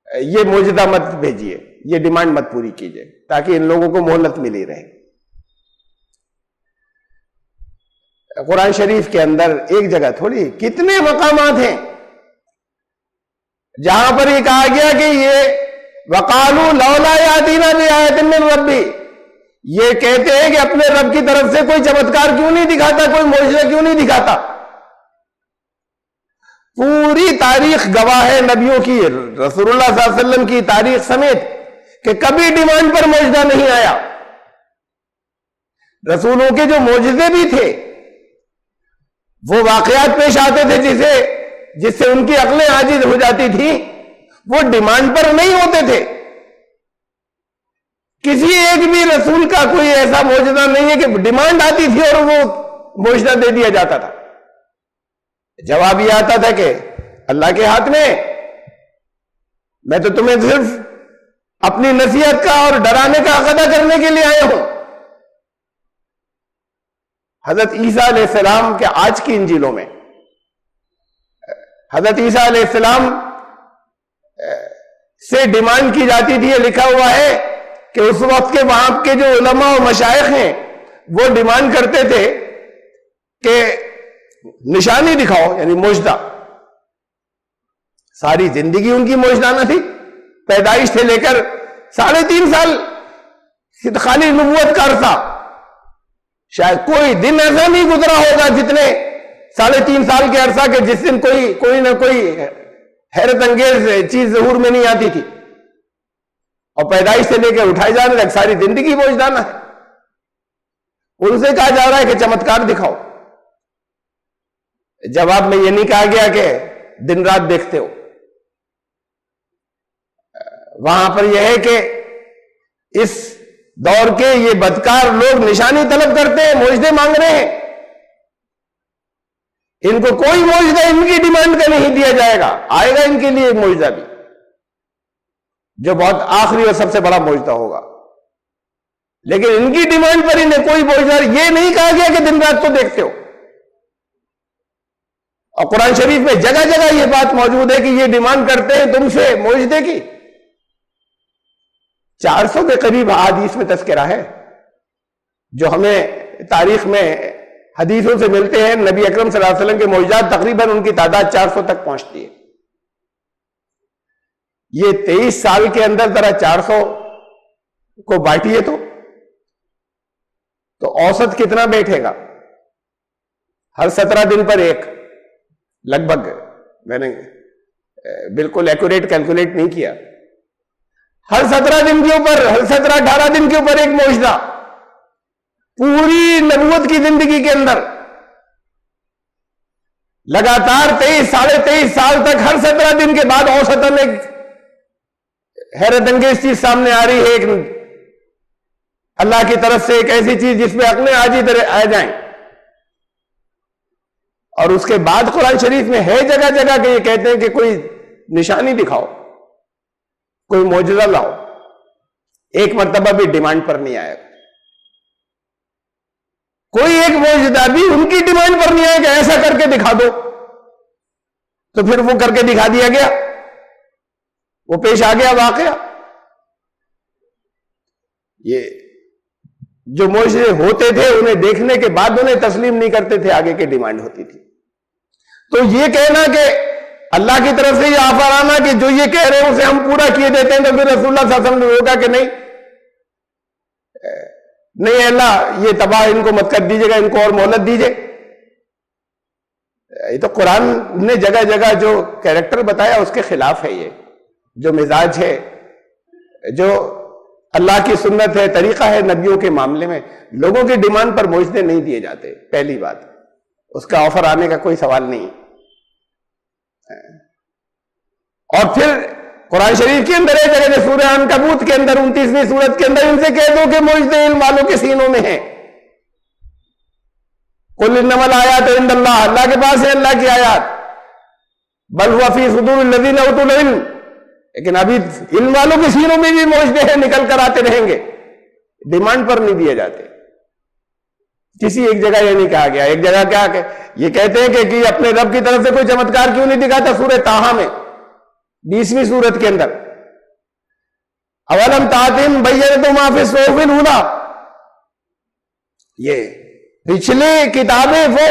یہ معجزہ مت بھیجیے، یہ ڈیمانڈ مت پوری کیجیے، تاکہ ان لوگوں کو مہلت ملی رہے. قرآن شریف کے اندر ایک جگہ تھوڑی، کتنے مقامات ہیں جہاں پر یہ کہا گیا کہ یہ وَقَالُوا لَوْلَا يَأْتِينَا بِآيَةٍ مِّن رَّبِّهِ، یہ کہتے ہیں کہ اپنے رب کی طرف سے کوئی چمتکار کیوں نہیں دکھاتا، کوئی معجزہ کیوں نہیں دکھاتا. پوری تاریخ گواہ ہے نبیوں کی، رسول اللہ صلی اللہ علیہ وسلم کی تاریخ سمیت، کہ کبھی ڈیمانڈ پر معجزہ نہیں آیا. رسولوں کے جو معجزے بھی تھے وہ واقعات پیش آتے تھے جس سے ان کی عقلیں عاجز ہو جاتی تھی، وہ ڈیمانڈ پر نہیں ہوتے تھے. کسی ایک بھی رسول کا کوئی ایسا معجزہ نہیں ہے کہ ڈیمانڈ آتی تھی اور وہ معجزہ دے دیا جاتا تھا. جواب یہ آتا تھا کہ اللہ کے ہاتھ میں تو تمہیں صرف اپنی نصیحت کا اور ڈرانے کا حق ادا کرنے کے لیے آیا ہوں. حضرت عیسیٰ علیہ السلام کے آج کی انجیلوں میں حضرت عیسیٰ علیہ السلام سے ڈیمانڈ کی جاتی تھی، یہ لکھا ہوا ہے کہ اس وقت کے وہاں کے جو علماء و مشائخ ہیں وہ ڈیمانڈ کرتے تھے کہ نشانی دکھاؤ، یعنی معجزہ. ساری زندگی ان کی معجزانہ تھی، پیدائش سے لے کر 3.5 سال خالی نبوت کا عرصہ. شاید کوئی دن ایسا نہیں گزرا ہوگا جتنے 3.5 سال کے عرصہ کے جس دن کوئی نہ کوئی حیرت انگیز چیز ظہور میں نہیں آتی تھی. اور پیدائش سے لے کے اٹھائے جانے تک ساری زندگی معجزانہ ہے. ان سے کہا جا رہا ہے کہ چمتکار دکھاؤ. جواب میں یہ نہیں کہا گیا کہ دن رات دیکھتے ہو. وہاں پر یہ ہے کہ اس دور کے یہ بدکار لوگ نشانی طلب کرتے ہیں، معجزے مانگ رہے ہیں. ان کو کوئی معجزہ ان کی ڈیمانڈ کا نہیں دیا جائے گا. آئے گا ان کے لیے ایک معجزہ بھی جو بہت آخری اور سب سے بڑا معجزہ ہوگا، لیکن ان کی ڈیمانڈ پر انہیں کوئی معجزہ یہ نہیں کہا گیا کہ دن رات تو دیکھتے ہو. اور قرآن شریف میں جگہ جگہ یہ بات موجود ہے کہ یہ ڈیمانڈ کرتے ہیں تم سے معجزے کی. 400 کے قریب احادیث میں تذکرہ ہے جو ہمیں تاریخ میں حدیثوں سے ملتے ہیں. نبی اکرم صلی اللہ علیہ وسلم کے معجزات تقریباً ان کی تعداد 400 تک پہنچتی ہے. یہ 23 سال کے اندر ذرا 400 کو بانٹیے تو اوسط کتنا بیٹھے گا؟ ہر 17 دن پر ایک، لگ بھگ، میں نے بالکل ایکوریٹ کیلکولیٹ نہیں کیا، ہر 17 دن کے اوپر، ہر 17-18 دن کے اوپر ایک معجزہ. پوری نبوت کی زندگی کے اندر لگاتار 23-23.5 سال تک ہر 17 دن کے بعد اوسطاً ایک حیرت انگیز چیز سامنے آ رہی ہے، ایک اللہ کی طرف سے ایک ایسی چیز جس میں عقلیں عاجز آ جائیں. اور اس کے بعد قرآن شریف میں ہے جگہ جگہ کہ یہ کہتے ہیں کہ کوئی نشانی دکھاؤ، کوئی معجزہ لاؤ. ایک مرتبہ بھی ڈیمانڈ پر نہیں آیا. کوئی ایک معجزہ بھی ان کی ڈیمانڈ پر نہیں آیا کہ ایسا کر کے دکھا دو. تو پھر وہ کر کے دکھا دیا گیا، وہ پیش آ گیا واقعہ. یہ جو معجزے ہوتے تھے انہیں دیکھنے کے بعد انہیں تسلیم نہیں کرتے تھے، آگے کی ڈیمانڈ ہوتی تھی. تو یہ کہنا کہ اللہ کی طرف سے یہ آفر آنا کہ جو یہ کہہ رہے ہیں اسے ہم پورا کیے دیتے ہیں، تو پھر رسول اللہ صلی اللہ علیہ وسلم نے روکا کہ نہیں اللہ یہ تباہ ان کو مت کر دیجیے گا، ان کو اور مہلت دیجیے. یہ تو قرآن نے جگہ جگہ جو کیریکٹر بتایا اس کے خلاف ہے. یہ جو مزاج ہے، جو اللہ کی سنت ہے، طریقہ ہے نبیوں کے معاملے میں، لوگوں کی ڈیمانڈ پر معجزے نہیں دیے جاتے. پہلی بات، اس کا آفر آنے کا کوئی سوال نہیں. اور پھر قرآن شریف کے اندر ہے جگہ سورہ عنکبوت کے اندر 29ویں سورت کے اندر ان سے کہہ دو کہ معجزے علم والوں کے سینوں میں ہیں. قل انما الآیات عند اللہ، اللہ کے پاس ہے اللہ کی آیات. بل هو فی صدور الذین اوتوا العلم، لیکن ابھی علم والوں کے سینوں میں بھی معجزے ہیں، نکل کر آتے رہیں گے. ڈیمانڈ پر نہیں دیے جاتے. کسی ایک جگہ یہ نہیں کہا گیا. ایک جگہ کیا کہ یہ کہتے ہیں کہ اپنے رب کی طرف سے کوئی چمتکار کیوں نہیں دکھاتا؟ سورہ طٰہٰ میں 20ویں سورت کے اندر اولم تاتہم بینۃ ما فی الصحف الاولیٰ، یہ پچھلی کتابیں وہ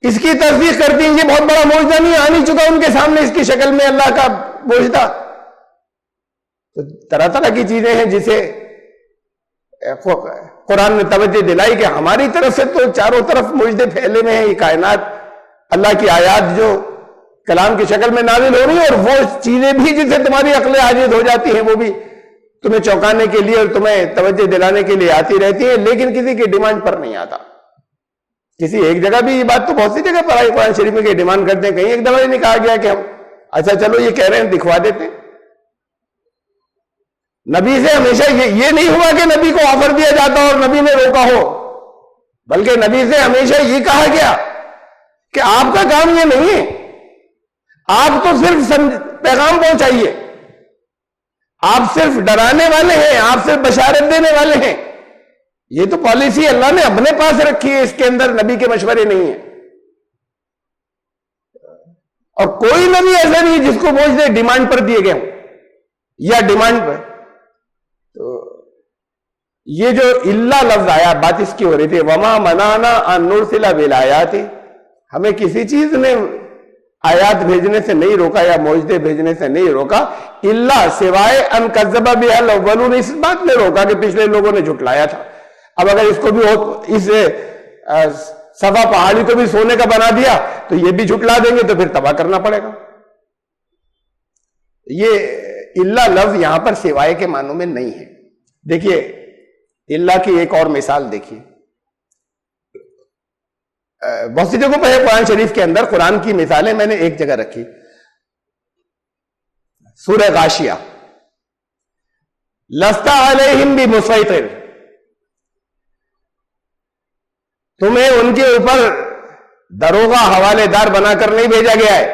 اس کی تصدیق کرتی ہیں. یہ بہت بڑا معجزہ نہیں آ نہیں چکا ان کے سامنے اس کی شکل میں اللہ کا معجزہ؟ تو طرح طرح کی چیزیں ہیں جسے قرآن نے توجہ دلائی کہ ہماری طرف سے تو چاروں طرف معجزے پھیلے ہوئے ہیں. یہ کائنات اللہ کی آیات جو کلام کی شکل میں نازل ہو رہی ہیں، اور وہ چیزیں بھی جن سے تمہاری عقلیں عاجز ہو جاتی ہیں وہ بھی تمہیں چونکانے کے لیے اور تمہیں توجہ دلانے کے لیے آتی رہتی ہیں، لیکن کسی کی ڈیمانڈ پر نہیں آتا. کسی ایک جگہ بھی یہ بات تو بہت سی جگہ پر آئی قرآن شریف میں کہ ڈیمانڈ کرتے ہیں. کہیں ایک دفعہ نہیں کہا گیا کہ ہم اچھا چلو یہ کہہ رہے ہیں دکھوا دیتے ہیں. نبی سے ہمیشہ یہ نہیں ہوا کہ نبی کو آفر دیا جاتا اور نبی نے روکا ہو، بلکہ نبی سے ہمیشہ یہ کہا گیا کہ آپ کا کام یہ نہیں ہے، آپ تو صرف پیغام پہنچائیے، آپ صرف ڈرانے والے ہیں، آپ صرف بشارت دینے والے ہیں. یہ تو پالیسی اللہ نے اپنے پاس رکھی ہے، اس کے اندر نبی کے مشورے نہیں ہیں. اور کوئی نبی ایسا نہیں جس کو معجزے ڈیمانڈ پر دیے گئے ہوں یا ڈیمانڈ پر. تو یہ جو اللہ لفظ آیا بات اس کی ہو رہی تھی، وما منعنا ان نرسل بالآیات، ہمیں کسی چیز نے آیات بھیجنے سے نہیں روکا یا معجزے بھیجنے سے نہیں روکا، اللہ سوائے ان کذب بها الاولون، اس بات نے روکا کہ پچھلے لوگوں نے جھٹلایا تھا. اب اگر اس کو بھی اس صفا پہاڑی کو بھی سونے کا بنا دیا تو یہ بھی جھٹلا دیں گے تو پھر تباہ کرنا پڑے گا. یہ اللہ لفظ یہاں پر سوائے کے معنوں میں نہیں ہے. دیکھیے اللہ کی ایک اور مثال دیکھیے، بہت سی جگہوں پہ قرآن شریف کے اندر قرآن کی مثالیں میں نے ایک جگہ رکھی. سورہ غاشیہ، لست علیہم بمسیطر، تمہیں ان کے اوپر دروغہ حوالے دار بنا کر نہیں بھیجا گیا ہے.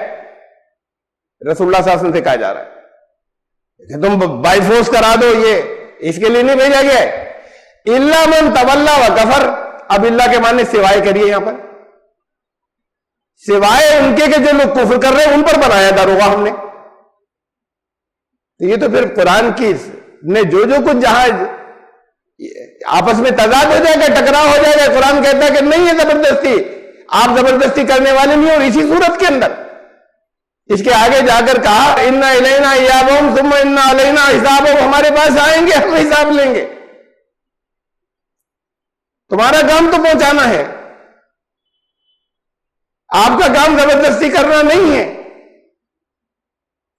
رسول اللہ صلی اللہ علیہ وسلم سے کہا جا رہا ہے کہ تم بائی فورس کرا دو، یہ اس کے لیے نہیں بھیجا گیا ہے. الا من تولا و کفر، اب اللہ کے معنی سوائے کریے یہاں پر، سوائے ان کے کہ جو لوگ کفر کر رہے ہیں ان پر بنایا دروغہ ہم نے. تو یہ تو پھر قرآن کی نے جو کچھ جہاں آپس میں تضاد ہو جائے گا، ٹکراؤ ہو جائے گا، قرآن کہتا ہے کہ نہیں ہے زبردستی، آپ زبردستی کرنے والے نہیں. اور اسی صورت کے اندر اس کے آگے جا کر کہا ان الینا ایابہم ثم ان علینا حسابہم، ہمارے پاس آئیں گے ہم حساب لیں گے. تمہارا کام تو پہنچانا ہے، آپ کا کام زبردستی کرنا نہیں ہے.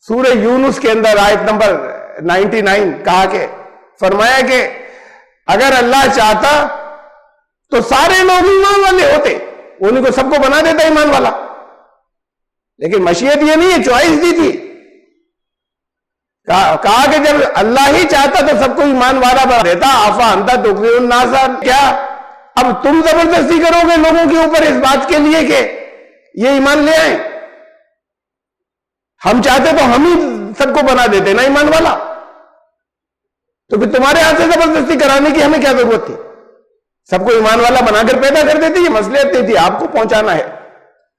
سورہ یونس کے اندر آیت نمبر 99 کہا کہ فرمایا کہ اگر اللہ چاہتا تو سارے لوگ ایمان والے ہوتے، انہیں کو سب کو بنا دیتا ایمان والا. لیکن مشیت یہ نہیں ہے، چوائس دی تھی. کہا کہ جب اللہ ہی چاہتا تو سب کو ایمان والا بنا دیتا. افا انت تکری الناس، کیا اب تم زبردستی کرو گے لوگوں کے اوپر اس بات کے لیے کہ یہ ایمان لے آئیں؟ ہم چاہتے تو ہم ہی سب کو بنا دیتے نا ایمان والا. تو پھر تمہارے ہاتھ سے زبردستی کرانے کی ہمیں کیا ضرورت تھی؟ سب کو ایمان والا بنا کر پیدا کر دیتے. یہ مصلحت نہیں تھی، آپ کو پہنچانا ہے.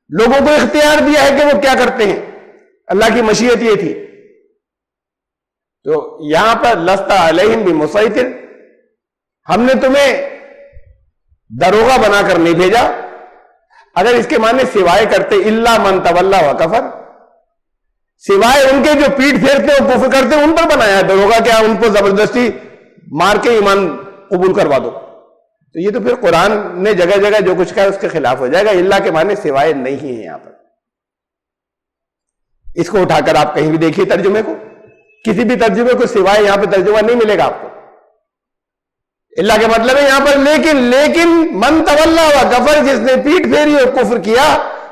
لوگوں کو اختیار دیا ہے کہ وہ کیا کرتے ہیں، اللہ کی مشیت یہ تھی. تو یہاں پر لست علیہم بمسیطر، ہم نے تمہیں دروغہ بنا کر نہیں بھیجا. اگر اس کے معنی سوائے کرتے الا من تولا و کفر، سوائے ان کے جو پیٹ پھیرتے اور کفر کرتے ان پر بنایا دروغہ، کیا ان کو زبردستی مار کے ایمان قبول کروا دو. تو یہ تو پھر قرآن نے جگہ جگہ جو کچھ کہا اس کے خلاف ہو جائے گا. اللہ کے معنی سوائے نہیں ہے یہاں پر. اس کو اٹھا کر آپ کہیں بھی دیکھیے ترجمے کو، کسی بھی ترجمے کو سوائے یہاں پہ ترجمہ نہیں ملے گا آپ کو. اللہ کے مطلب ہے یہاں پر لیکن من تولا و کفر، جس نے پیٹ پھیری اور کفر کیا،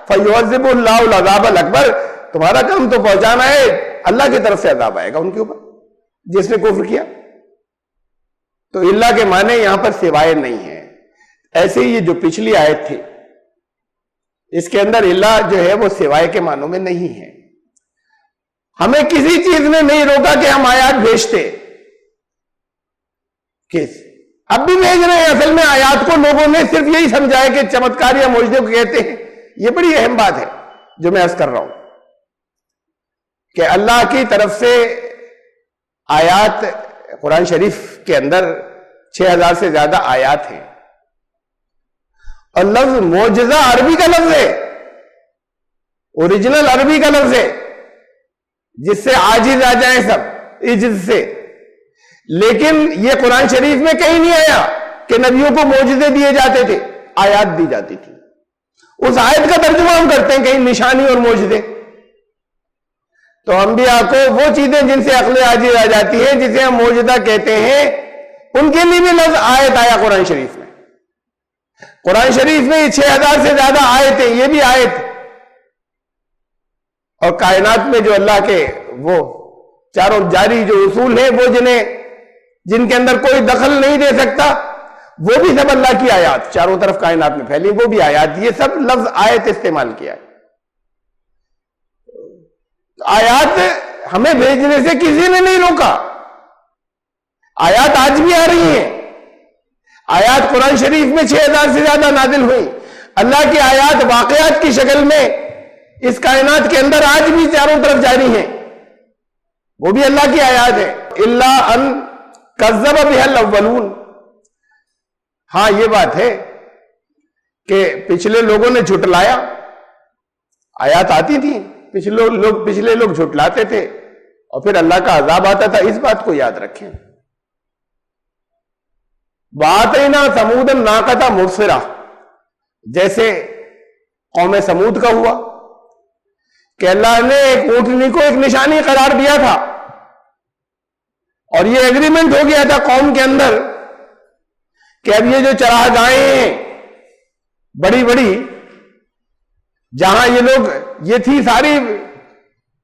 فیعذبہ اللہ العذاب الاکبر، تمہارا کام تو پہنچانا ہے، اللہ کی طرف سے عذاب آئے گا ان کے اوپر جس نے کفر کیا۔ تو اللہ کے معنی یہاں پر سوائے نہیں ہے۔ ایسے ہی یہ جو پچھلی آیت تھی اس کے اندر اللہ جو ہے وہ سوائے کے معنوں میں نہیں ہے۔ ہمیں کسی چیز نے نہیں روکا کہ ہم آیات بھیجتے، اب بھی بھیج رہے ہیں۔ اصل میں آیات کو لوگوں نے صرف یہی سمجھا ہے کہ چمتکار یا معجزے کو کہتے ہیں۔ یہ بڑی اہم بات ہے جو میں عرض کر رہا ہوں کہ اللہ کی طرف سے آیات قرآن شریف کے اندر 6000 سے زیادہ آیات ہیں، اور لفظ معجزہ عربی کا لفظ ہے، اوریجنل عربی کا لفظ ہے جس سے عاجز آ جائیں سب عجز سے۔ لیکن یہ قرآن شریف میں کہیں نہیں آیا کہ نبیوں کو معجزے دیے جاتے تھے، آیات دی جاتی تھی۔ اس آیت کا ترجمہ ہم کرتے ہیں کہیں نشانی اور معجزے، تو انبیاء کو وہ چیزیں جن سے عقل عاجز آ جاتی ہے، جسے ہم معجزہ کہتے ہیں، ان کے لیے بھی لفظ آیت آیا قرآن شریف میں۔ قرآن شریف میں 6000 سے زیادہ آیت ہیں، یہ بھی آیت۔ اور کائنات میں جو اللہ کے وہ چاروں جاری جو اصول ہیں، وہ جن کے اندر کوئی دخل نہیں دے سکتا، وہ بھی سب اللہ کی آیات چاروں طرف کائنات میں پھیلی، وہ بھی آیات۔ یہ سب لفظ آیت استعمال کیا ہے۔ آیات ہمیں بھیجنے سے کسی نے نہیں روکا، آیات آج بھی آ رہی ہیں۔ آیات قرآن شریف میں 6000 سے زیادہ نازل ہوئی۔ اللہ کی آیات واقعات کی شکل میں اس کائنات کے اندر آج بھی چاروں طرف جاری ہیں، وہ بھی اللہ کی آیات ہے۔ الا ان کذب بها الاولون۔ ہاں یہ بات ہے کہ پچھلے لوگوں نے جھٹلایا، آیات آتی تھیں، پچھلے لوگ جھٹلاتے تھے اور پھر اللہ کا عذاب آتا تھا، اس بات کو یاد رکھیں۔ وَآتَيْنَا ثَمُودَ النَّاقَةَ مُبْصِرَةً، جیسے قوم سمود کا ہوا کہ اللہ نے ایک اونٹنی کو ایک نشانی قرار دیا تھا، اور یہ ایگریمنٹ ہو گیا تھا قوم کے اندر کہ اب یہ جو چراگاہیں ہیں بڑی بڑی، جہاں یہ لوگ، یہ تھی ساری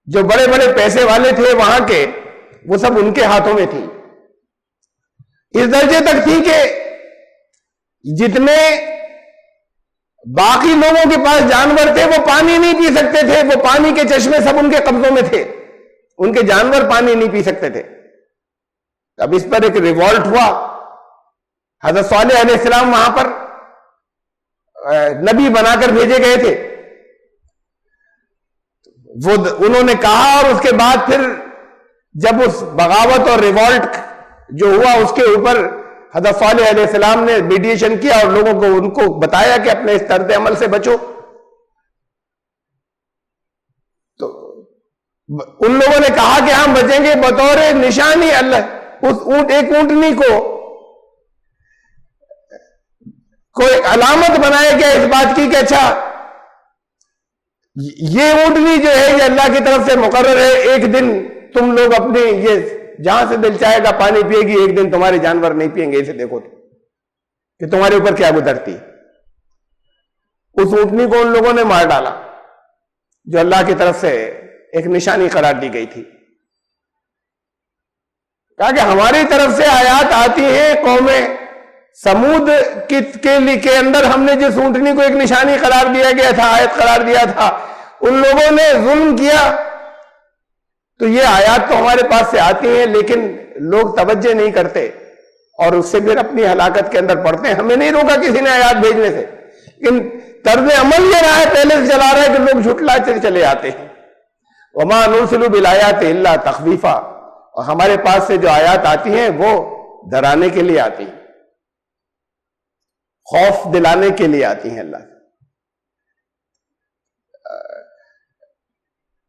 جو بڑے بڑے پیسے والے تھے وہاں کے، وہ سب ان کے ہاتھوں میں تھی۔ اس درجے تک تھی کہ جتنے باقی لوگوں کے پاس جانور تھے وہ پانی نہیں پی سکتے تھے، وہ پانی کے چشمے سب ان کے قبضوں میں تھے، ان کے جانور پانی نہیں پی سکتے تھے۔ اب اس پر ایک ریوولٹ ہوا، حضرت صالح علیہ السلام وہاں پر نبی بنا کر بھیجے گئے تھے، وہ انہوں نے کہا، اور اس کے بعد پھر جب اس بغاوت اور ریوولٹ جو ہوا اس کے اوپر حضرت صالح علیہ السلام نے میڈیشن کیا اور لوگوں کو ان کو بتایا کہ اپنے اس طرز عمل سے بچو، تو ان لوگوں نے کہا کہ ہم بچیں گے بطور نشانی اللہ، اس ایک اونٹنی کو کوئی علامت بنایا گیا اس بات کی کہ اچھا یہ اونٹنی جو ہے یہ اللہ کی طرف سے مقرر ہے، ایک دن تم لوگ اپنے یہ جہاں سے دل چاہے گا پانی پیے گی، ایک دن تمہارے جانور نہیں پیئیں گے، اسے دیکھو کہ تمہارے اوپر کیا گزرتی۔ اس اونٹنی کو ان لوگوں نے مار ڈالا جو اللہ کی طرف سے ایک نشانی قرار دی گئی تھی۔ کہا کہ ہماری طرف سے آیات آتی ہیں، قوم سمود کے اندر ہم نے جس اونٹنی کو ایک نشانی قرار دیا گیا تھا، آیت قرار دیا تھا، ان لوگوں نے ظلم کیا، تو یہ آیات تو ہمارے پاس سے آتی ہیں لیکن لوگ توجہ نہیں کرتے اور اس سے پھر اپنی ہلاکت کے اندر پڑتے ہیں۔ ہمیں نہیں روکا کسی نے آیات بھیجنے سے، لیکن طرز عمل یہ رہا ہے، پہلے سے چلا رہا ہے کہ لوگ جھٹلاتے چلے آتے ہیں۔ وَمَا نُرْسِلُ بِالْآيَاتِ إِلَّا تَخْوِيفًا، اور ہمارے پاس سے جو آیات آتی ہیں وہ ڈرانے کے لیے آتی ہیں، خوف دلانے کے لیے آتی ہیں۔ اللہ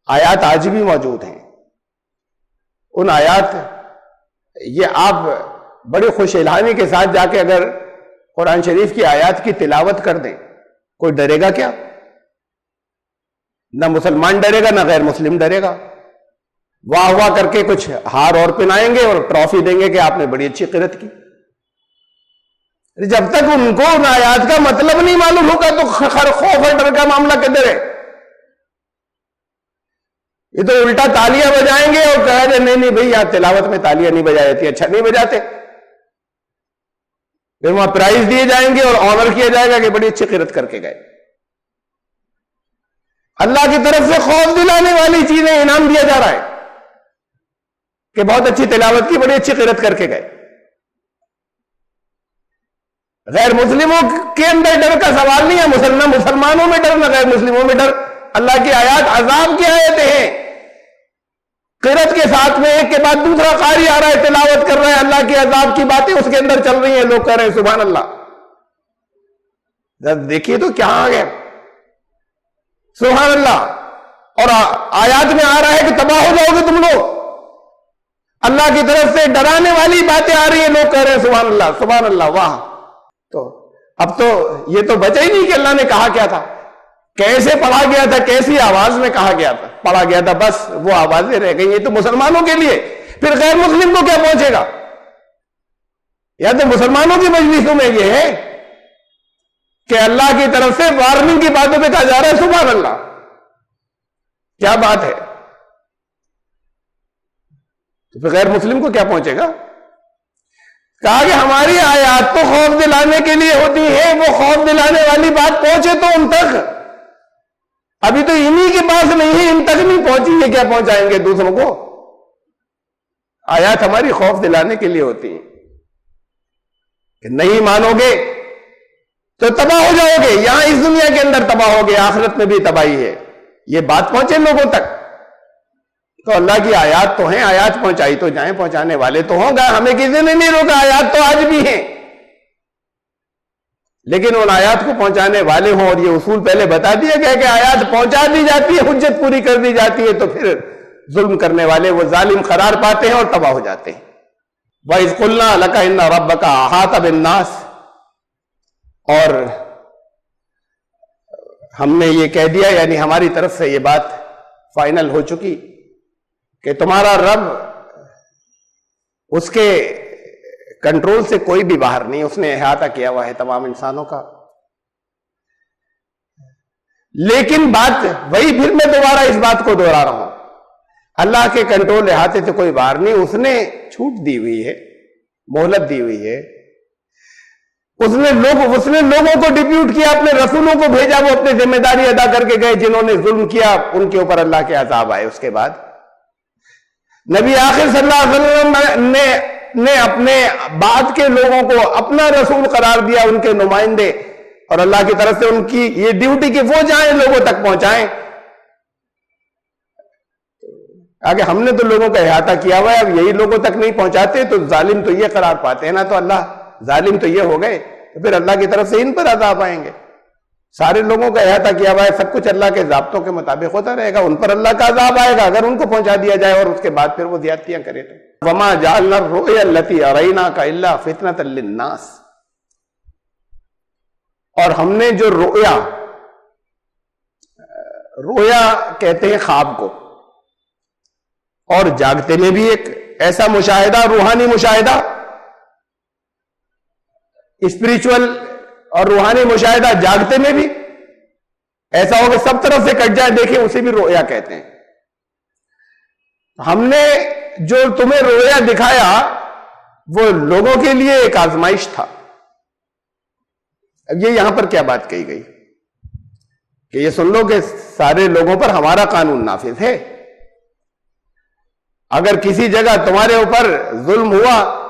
آیات آج بھی موجود ہیں، ان آیات، یہ آپ بڑی خوش الہانی کے ساتھ جا کے اگر قرآن شریف کی آیات کی تلاوت کر دیں، کوئی ڈرے گا کیا؟ نہ مسلمان ڈرے گا، نہ غیر مسلم ڈرے گا۔ واہ واہ کر کے کچھ ہار اور پہنائیں گے اور ٹرافی دیں گے کہ آپ نے بڑی اچھی قرأت کی۔ جب تک ان کو ان آیات کا مطلب نہیں معلوم ہوگا تو خوف اور ڈر کا معاملہ کدھر ہے؟ یہ تو الٹا تالیاں بجائیں گے اور کہا جائے نہیں بھائی یہاں تلاوت میں تالیاں نہیں بجائی جاتی، اچھا نہیں بجاتے، پھر وہاں پرائز دیے جائیں گے اور آنر کیا جائے گا کہ بڑی اچھی قرات کر کے گئے۔ اللہ کی طرف سے خوف دلانے والی چیزیں انعام دیا جا رہا ہے کہ بہت اچھی تلاوت کی، بڑی اچھی قرات کر کے گئے۔ غیر مسلموں کے اندر ڈر کا سوال نہیں ہے، مسلمانوں میں ڈر نہ غیر مسلموں میں ڈر۔ اللہ کی آیات عذاب کی آیتیں ہیں، قرات کے ساتھ میں ایک کے بعد دوسرا قاری آ رہا ہے، تلاوت کر رہا ہے، اللہ کی عذاب کی باتیں اس کے اندر چل رہی ہیں، لوگ کہہ رہے ہیں سبحان اللہ۔ دیکھیے تو کیا آ گیا، سبحان اللہ، اور آیات میں آ رہا ہے کہ تباہ ہو جاؤ گے تم لوگ، اللہ کی طرف سے ڈرانے والی باتیں آ رہی ہیں، لوگ کہہ رہے ہیں سبحان اللہ سبحان اللہ، واہ۔ تو اب تو یہ تو بچا ہی نہیں کہ اللہ نے کہا کیا تھا، کیسے پڑھا گیا تھا، کیسی آواز میں کہا گیا تھا، پڑھا گیا تھا، بس وہ آوازیں رہ گئی۔ یہ تو مسلمانوں کے لیے، پھر غیر مسلم کو کیا پہنچے گا؟ یا تو مسلمانوں کی مجلسوں میں یہ ہے کہ اللہ کی طرف سے وارننگ کی باتوں پہ کہا جا رہا ہے سبحان اللہ، کیا بات ہے؟ تو پھر غیر مسلم کو کیا پہنچے گا؟ کہا کہ ہماری آیات تو خوف دلانے کے لیے ہوتی ہے، وہ خوف دلانے والی بات پہنچے تو ان تک، ابھی تو انہی کے پاس نہیں ہے، ان تک نہیں پہنچی، یہ کیا پہنچائیں گے دوسروں کو؟ آیات ہماری خوف دلانے کے لیے ہوتی ہیں کہ نہیں مانو گے تو تباہ ہو جاؤ گے، یہاں اس دنیا کے اندر تباہ ہو گے، آخرت میں بھی تباہی ہے۔ یہ بات پہنچے لوگوں تک تو اللہ کی آیات تو ہیں، آیات پہنچائی تو جائیں، پہنچانے والے تو ہوں گا، ہمیں کسی نے نہیں روکا، آیات تو آج بھی ہیں، لیکن ان آیات کو پہنچانے والے ہوں، اور یہ اصول پہلے بتا دیا گیا کہ آیات پہنچا دی جاتی ہے، حجت پوری کر دی جاتی ہے، تو پھر ظلم کرنے والے وہ ظالم قرار پاتے ہیں اور تباہ ہو جاتے ہیں۔ وَإِذْ قُلْنَا لَكَ إِنَّ رَبَّكَ أَحَاطَ بِالنَّاسِ، اور ہم نے یہ کہہ دیا، یعنی ہماری طرف سے یہ بات فائنل ہو چکی کہ تمہارا رب، اس کے کنٹرول سے کوئی بھی باہر نہیں، اس نے احاطہ کیا ہوا ہے تمام انسانوں کا۔ لیکن بات وہی، پھر میں دوبارہ اس بات کو دوہرا رہا ہوں، اللہ کے کنٹرول احاطے سے کوئی باہر نہیں، اس نے چھوٹ دی ہوئی ہے، مہلت دی ہوئی ہے، اس نے لوگوں کو ڈپیوٹ کیا، اپنے رسولوں کو بھیجا، وہ اپنی ذمہ داری ادا کر کے گئے، جنہوں نے ظلم کیا ان کے اوپر اللہ کے عذاب آئے۔ اس کے بعد نبی آخر صلی اللہ علیہ وسلم نے اپنے بعد کے لوگوں کو اپنا رسول قرار دیا، ان کے نمائندے، اور اللہ کی طرف سے ان کی یہ ڈیوٹی کہ وہ جائیں لوگوں تک پہنچائیں۔ آگے ہم نے تو لوگوں کا احاطہ کیا ہوا ہے، اب یہی لوگوں تک نہیں پہنچاتے تو ظالم تو یہ قرار پاتے ہیں نا، تو اللہ ظالم تو یہ ہو گئے، تو پھر اللہ کی طرف سے ان پر عذاب آئیں گے۔ سارے لوگوں کا احاطہ کیا ہوا ہے، سب کچھ اللہ کے ضابطوں کے مطابق ہوتا رہے گا، ان پر اللہ کا عذاب آئے گا اگر ان کو پہنچا دیا جائے اور اس کے بعد پھر وہ زیادتیاں کرے تو۔ وَمَا جَعَلْنَا الرُّؤْيَا الَّتِي أَرَيْنَاكَ إِلَّا فِتْنَةً لِلنَّاسِ، اور ہم نے جو رویا کہتے ہیں خواب کو، اور جاگتے میں بھی ایک ایسا مشاہدہ، روحانی مشاہدہ، اسپریچول اور روحانی مشاہدہ جاگتے میں بھی ایسا ہو کہ سب طرف سے کٹ جائے، دیکھیں اسے بھی رویا کہتے ہیں۔ ہم نے جو تمہیں رویا دکھایا وہ لوگوں کے لیے ایک آزمائش تھا۔ اب یہ یہاں پر کیا بات کہی گئی کہ یہ سن لو کہ سارے لوگوں پر ہمارا قانون نافذ ہے، اگر کسی جگہ تمہارے اوپر ظلم ہوا،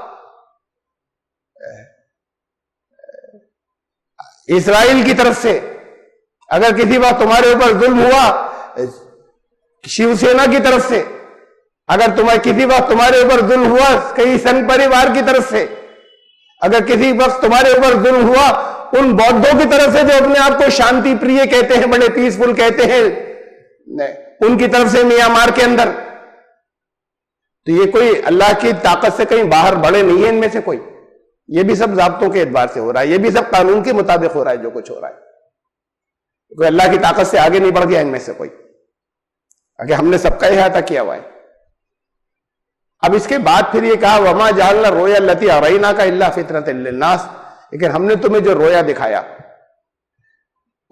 اسرائیل کی طرف سے اگر کسی وقت تمہارے اوپر ظلم ہوا، شیو سینا کی طرف سے اگر کسی وقت تمہارے اوپر ظلم ہوا، کہیں سنگھ پریوار کی طرف سے اگر کسی وقت تمہارے اوپر ظلم ہوا، ان بودھوں کی طرف سے جو اپنے آپ کو شانتی پریے کہتے ہیں، بڑے پیسفل کہتے ہیں، ان کی طرف سے میانمار کے اندر، تو یہ کوئی اللہ کی طاقت سے کہیں باہر بڑے نہیں ہیں ان میں سے کوئی، یہ بھی سب ضابطوں کے اعتبار سے ہو رہا ہے، یہ بھی سب قانون کے مطابق ہو رہا ہے جو کچھ ہو رہا ہے، کوئی اللہ کی طاقت سے آگے نہیں بڑھ گیا ان میں سے کوئی، اگر ہم نے سب کا احاطہ کیا ہوا ہے۔ اب اس کے بعد پھر یہ کہا وَمَا جَعَلْنَا الرُّؤْيَا الَّتِي أَرَيْنَاكَ إِلَّا فِتْنَةً لِلنَّاسِ، لیکن ہم نے تمہیں جو رویا دکھایا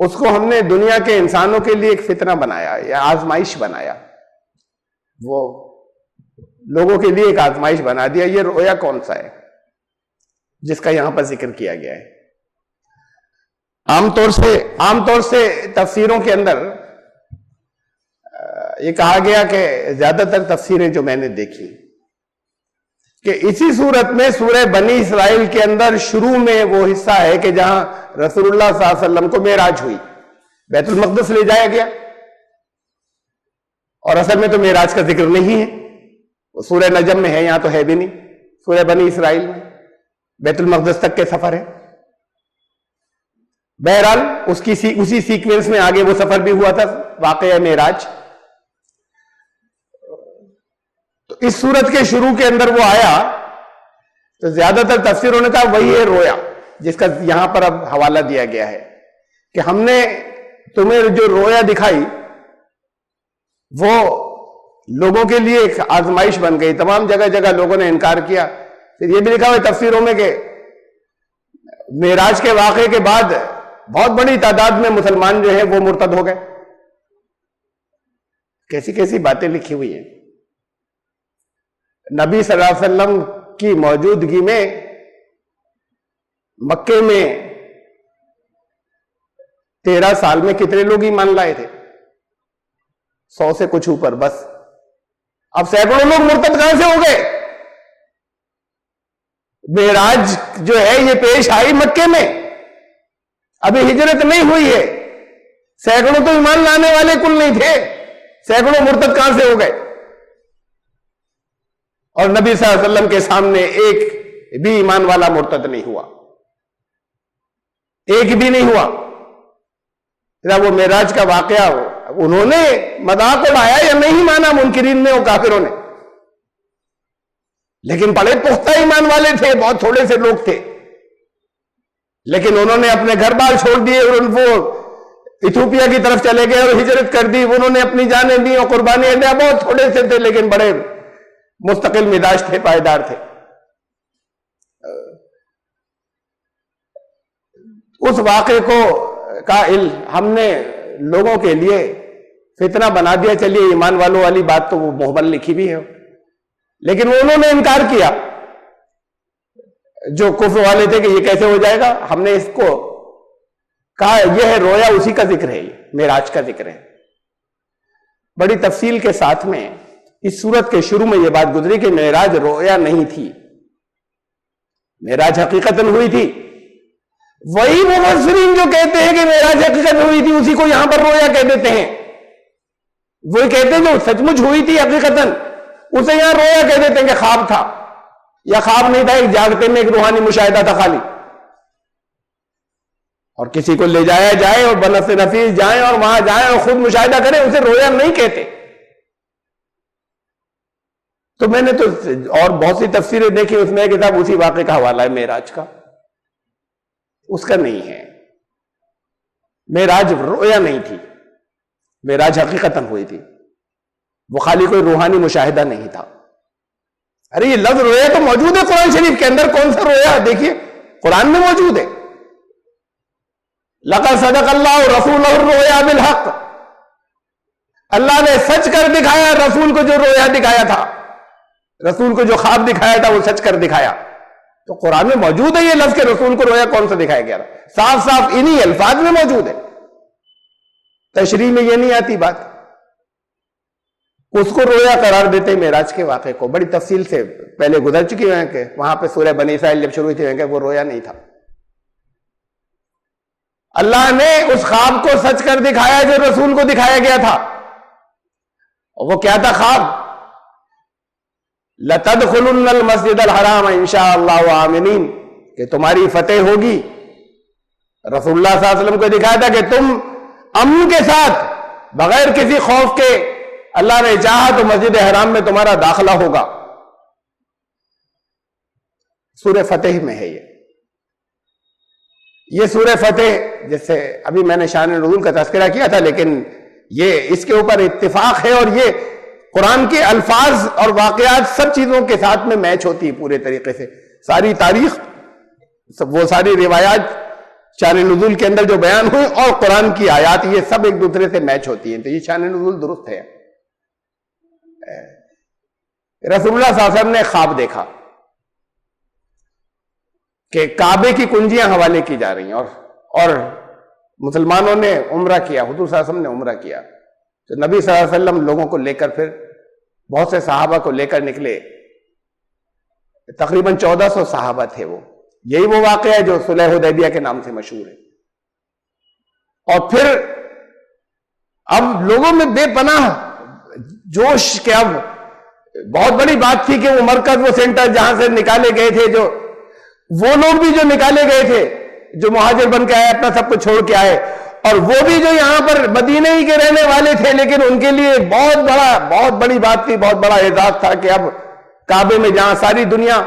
اس کو ہم نے دنیا کے انسانوں کے لیے ایک فتنہ بنایا یا آزمائش بنایا، وہ لوگوں کے لیے ایک آزمائش بنا دیا. یہ رویا کون سا ہے جس کا یہاں پر ذکر کیا گیا ہے؟ عام طور سے تفسیروں کے اندر یہ کہا گیا کہ زیادہ تر تفسیریں جو میں نے دیکھی کہ اسی صورت میں سورہ بنی اسرائیل کے اندر شروع میں وہ حصہ ہے کہ جہاں رسول اللہ صلی اللہ علیہ وسلم کو معراج ہوئی، بیت المقدس لے جایا گیا، اور اصل میں تو معراج کا ذکر نہیں ہے، وہ سورہ نجم میں ہے، یہاں تو ہے بھی نہیں. سورہ بنی اسرائیل میں بیت المقدس تک کے سفر ہے. بہرحال اسی سیکوینس میں آگے وہ سفر بھی ہوا تھا، واقعہ معراج. تو اس صورت کے شروع کے اندر وہ آیا تو زیادہ تر تفسیروں نے کہا وہی ہے رویا جس کا یہاں پر اب حوالہ دیا گیا ہے کہ ہم نے تمہیں جو رویا دکھائی وہ لوگوں کے لیے ایک آزمائش بن گئی. تمام جگہ جگہ لوگوں نے انکار کیا. پھر یہ بھی لکھا ہوا ہے تفسیروں میں کہ معراج کے واقعے کے بعد بہت بڑی تعداد میں مسلمان جو ہیں وہ مرتد ہو گئے. کیسی کیسی باتیں لکھی ہوئی ہیں. نبی صلی اللہ علیہ وسلم کی موجودگی میں مکے میں 13 سال میں کتنے لوگ ایمان لائے تھے؟ 100 سے کچھ اوپر بس. اب سینکڑوں لوگ مرتد کہاں سے ہو گئے؟ معراج جو ہے یہ پیش آئی مکے میں، ابھی ہجرت نہیں ہوئی ہے. سینکڑوں تو ایمان لانے والے کل نہیں تھے، سینکڑوں مرتد کہاں سے ہو گئے؟ اور نبی صلی اللہ علیہ وسلم کے سامنے ایک بھی ایمان والا مرتد نہیں ہوا، ایک بھی نہیں ہوا. وہ معراج کا واقعہ انہوں نے مذاق اڑایا یا نہیں مانا منکرین نے اور کافروں نے، لیکن بڑے پختہ ایمان والے تھے، بہت تھوڑے سے لوگ تھے، لیکن انہوں نے اپنے گھر بار چھوڑ دیے اور وہ ایتھوپیا کی طرف چلے گئے اور ہجرت کر دی. انہوں نے اپنی جانیں دی اور قربانیاں دیا. بہت تھوڑے سے تھے لیکن بڑے مستقل مزاج تھے، پائیدار تھے. اس واقعے کو ہم نے لوگوں کے لیے فتنہ بنا دیا. چلیے ایمان والوں والی بات تو وہ محمل لکھی بھی ہے، لیکن انہوں نے انکار کیا. جو کفر والے تھے کہ یہ کیسے ہو جائے گا، ہم نے اس کو کہا یہ ہے رویا، اسی کا ذکر ہے، یہ معراج کا ذکر ہے. بڑی تفصیل کے ساتھ میں اس سورت کے شروع میں یہ بات گزری کہ معراج رویا نہیں تھی، معراج حقیقتاً ہوئی تھی. وہی مفسرین جو کہتے ہیں کہ معراج حقیقت ہوئی تھی اسی کو یہاں پر رویا کہہ دیتے ہیں. وہی کہتے ہیں جو سچ مچ ہوئی تھی حقیقتاً اسے یہاں رویا کہہ دیتے ہیں کہ خواب تھا، یا خواب نہیں تھا، ایک جاگتے میں ایک روحانی مشاہدہ تھا خالی. اور کسی کو لے جایا جائے اور بنفس نفیس جائیں اور وہاں جائیں اور خود مشاہدہ کریں، اسے رویا نہیں کہتے. تو میں نے تو اور بہت سی تفسیریں دیکھی، اس میں کتاب اسی واقعے کا حوالہ ہے معراج کا، اس کا نہیں ہے. معراج رویا نہیں تھی، معراج حقیقتاً ہوئی تھی، وہ خالی کوئی روحانی مشاہدہ نہیں تھا. ارے یہ لفظ رویا تو موجود ہے قرآن شریف کے اندر. کون سا رویا؟ دیکھیے قرآن میں موجود ہے. لَقَدْ صَدَقَ اللَّهُ رَسُولَهُ الرُّؤْيَا بِالْحَقِّ. اللہ نے سچ کر دکھایا رسول کو جو رویا دکھایا تھا، رسول کو جو خواب دکھایا تھا وہ سچ کر دکھایا. تو قرآن میں موجود ہے یہ لفظ کہ رسول کو رویا کون سا دکھایا گیا تھا، صاف صاف انہی الفاظ میں موجود ہے. تشریح میں یہ نہیں آتی بات. اس کو رویا قرار دیتے معراج کے واقعے کو. بڑی تفصیل سے پہلے گزر چکی ہیں کہ وہاں پہ سورہ بنی اسرائیل جب شروع ہوئی تھی کہ وہ رویا نہیں تھا. اللہ نے اس خواب کو سچ کر دکھایا جو رسول کو دکھایا گیا تھا. وہ کیا تھا خواب؟ لَتَدْخُلُنَّ الْمَسْجِدَ الْحَرَامَ إِنْ شَاءَ اللَّهُ آمِنِينَ، کہ تمہاری فتح ہوگی. رسول اللہ صلی اللہ علیہ وسلم کو دکھایا تھا کہ تم امن کے ساتھ بغیر کسی خوف کے اللہ نے چاہا تو مسجد حرام میں تمہارا داخلہ ہوگا. سورہ فتح میں ہے یہ سورہ فتح، جس سے ابھی میں نے شان نزول کا تذکرہ کیا تھا، لیکن یہ اس کے اوپر اتفاق ہے اور یہ قرآن کے الفاظ اور واقعات سب چیزوں کے ساتھ میں میچ ہوتی ہے پورے طریقے سے. ساری تاریخ، وہ ساری روایات شان نزول کے اندر جو بیان ہوئی اور قرآن کی آیات، یہ سب ایک دوسرے سے میچ ہوتی ہیں. تو یہ شان نزول درست ہے. رسول اللہ صلی اللہ علیہ وسلم نے خواب دیکھا کہ کعبے کی کنجیاں حوالے کی جا رہی ہیں اور مسلمانوں نے عمرہ کیا، حضور صلی اللہ علیہ وسلم نے عمرہ کیا، تو نبی صلی اللہ علیہ وسلم لوگوں کو لے کر پھر بہت سے صحابہ کو لے کر نکلے، تقریباً 1400 صحابہ تھے وہ، یہی وہ واقعہ ہے جو صلح حدیبیہ کے نام سے مشہور ہے۔ اور پھر اب لوگوں میں بے پناہ جوش کہ اب بہت بڑی بات تھی کہ وہ مرکز، وہ سینٹر جہاں سے نکالے گئے تھے، جو وہ لوگ بھی جو نکالے گئے تھے، جو مہاجر بن کے آئے، اپنا سب کچھ چھوڑ کے آئے، اور وہ بھی جو یہاں پر مدینے ہی کے رہنے والے تھے، لیکن ان کے لیے بہت بڑی بات تھی، بہت بڑا اعزاز تھا کہ اب کعبے میں جہاں ساری دنیا